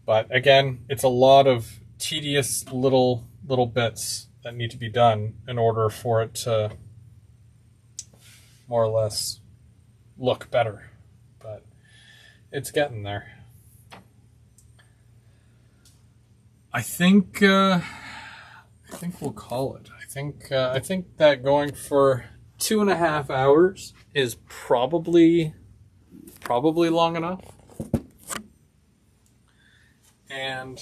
But again, it's a lot of tedious little bits that need to be done in order for it to more or less look better. But it's getting there. I think we'll call it. I think that going for 2.5 hours is probably long enough. And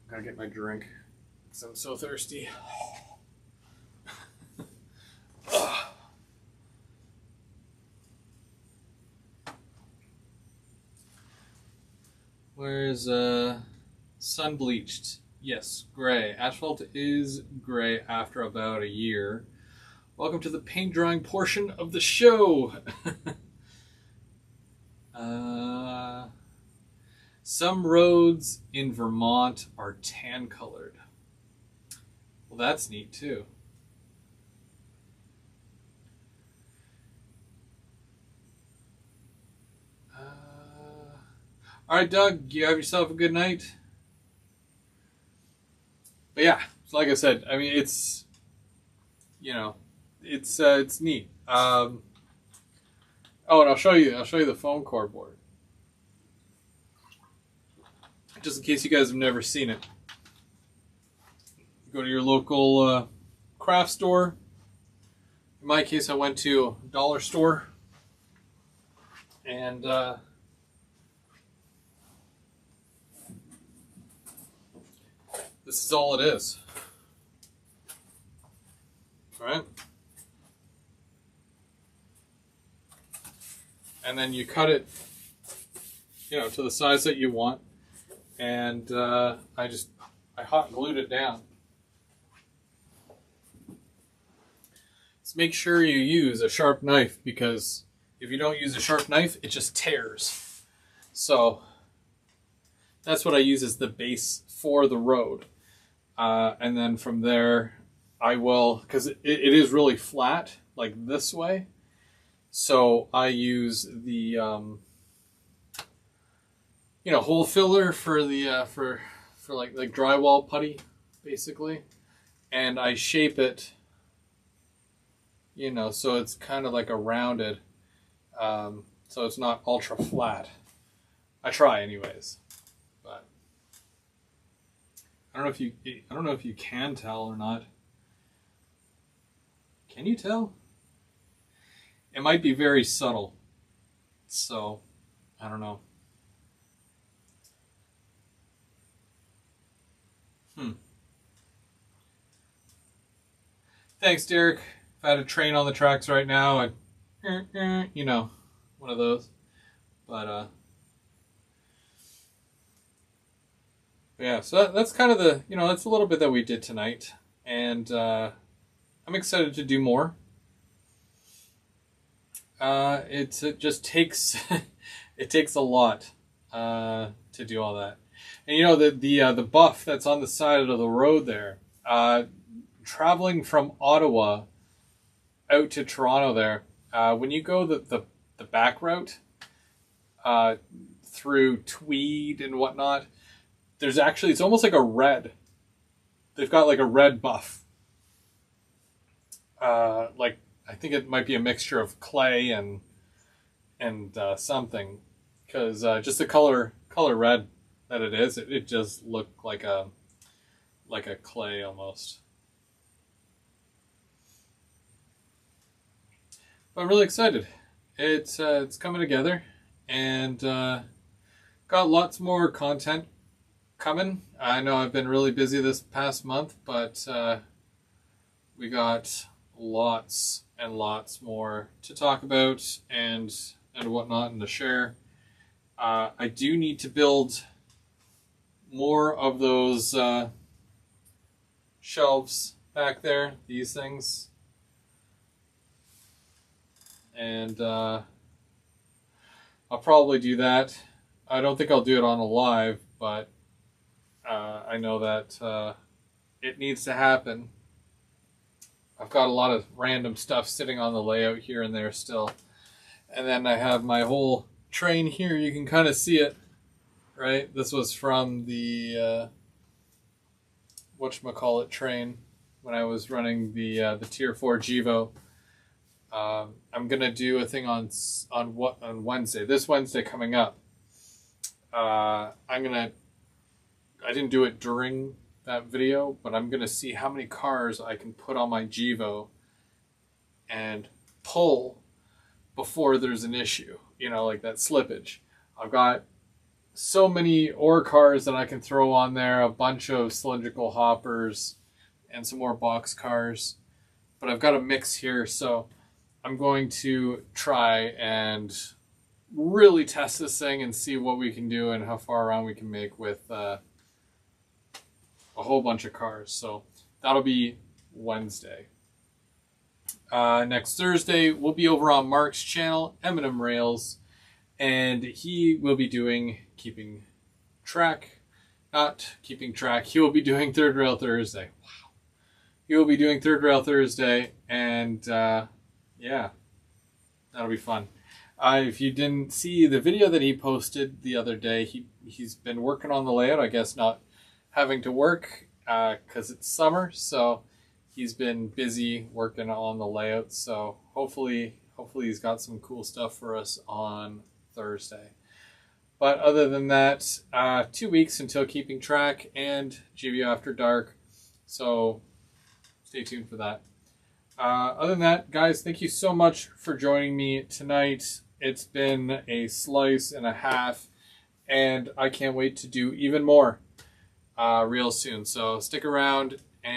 gotta get my drink because I'm so thirsty. Where's sun bleached? Yes, gray. Asphalt is gray after about a year. Welcome to the paint drying portion of the show. Some roads in Vermont are tan colored. Well, that's neat too. All right, Doug, you have yourself a good night. But yeah, like I said, I mean, it's, you know, it's neat. Oh, and I'll show you the foam core board, just in case you guys have never seen it. Go to your local craft store. In my case, I went to a dollar store, and this is all it is. All right. And then you cut it, you know, to the size that you want. And I hot glued it down. Just make sure you use a sharp knife, because if you don't use a sharp knife, it just tears. So that's what I use as the base for the road. And then from there, I will, because it is really flat, like this way. So I use the, you know, hole filler for the for like drywall putty, basically, and I shape it, you know, so it's kind of like a rounded, so it's not ultra flat. I try anyways, but I don't know if you can tell or not. Can you tell? It might be very subtle, so I don't know. Thanks, Derek. If I had a train on the tracks right now, I'd, you know, one of those. But yeah, so that's kind of the, you know, that's a little bit that we did tonight, and I'm excited to do more. It just takes it takes a lot to do all that, and you know the buff that's on the side of the road there. Traveling from Ottawa out to Toronto there, when you go the back route through Tweed and whatnot, there's actually, it's almost like a red. They've got like a red buff. Like, I think it might be a mixture of clay and something, because just the color red that it is, it just looked like a like a clay almost. But I'm really excited. It's coming together, and got lots more content coming. I know I've been really busy this past month, but we got lots and lots more to talk about and whatnot and to share. I do need to build more of those shelves back there, these things. And I'll probably do that. I don't think I'll do it on a live, but I know that it needs to happen. I've got a lot of random stuff sitting on the layout here and there still. And then I have my whole train here. You can kind of see it, right? This was from the whatchamacallit train when I was running the Tier 4 Gevo. I'm gonna do a thing on Wednesday. This Wednesday coming up. I didn't do it during that video, but I'm gonna see how many cars I can put on my Gevo and pull before there's an issue. You know, like that slippage. I've got so many ore cars that I can throw on there, a bunch of cylindrical hoppers, and some more box cars. But I've got a mix here, so I'm going to try and really test this thing and see what we can do and how far around we can make with a whole bunch of cars. So that'll be Wednesday. Next Thursday, we'll be over on Mark's channel, M&M Rails, and he will be doing not keeping track. He will be doing Third Rail Thursday. Wow. He will be doing Third Rail Thursday, and yeah, that'll be fun. If you didn't see the video that he posted the other day, he's been working on the layout. I guess not having to work because it's summer, so he's been busy working on the layout. So hopefully he's got some cool stuff for us on Thursday. But other than that, 2 weeks until Keeping Track and GVO After Dark. So stay tuned for that. Other than that, guys, thank you so much for joining me tonight. It's been a slice and a half, and I can't wait to do even more real soon. So stick around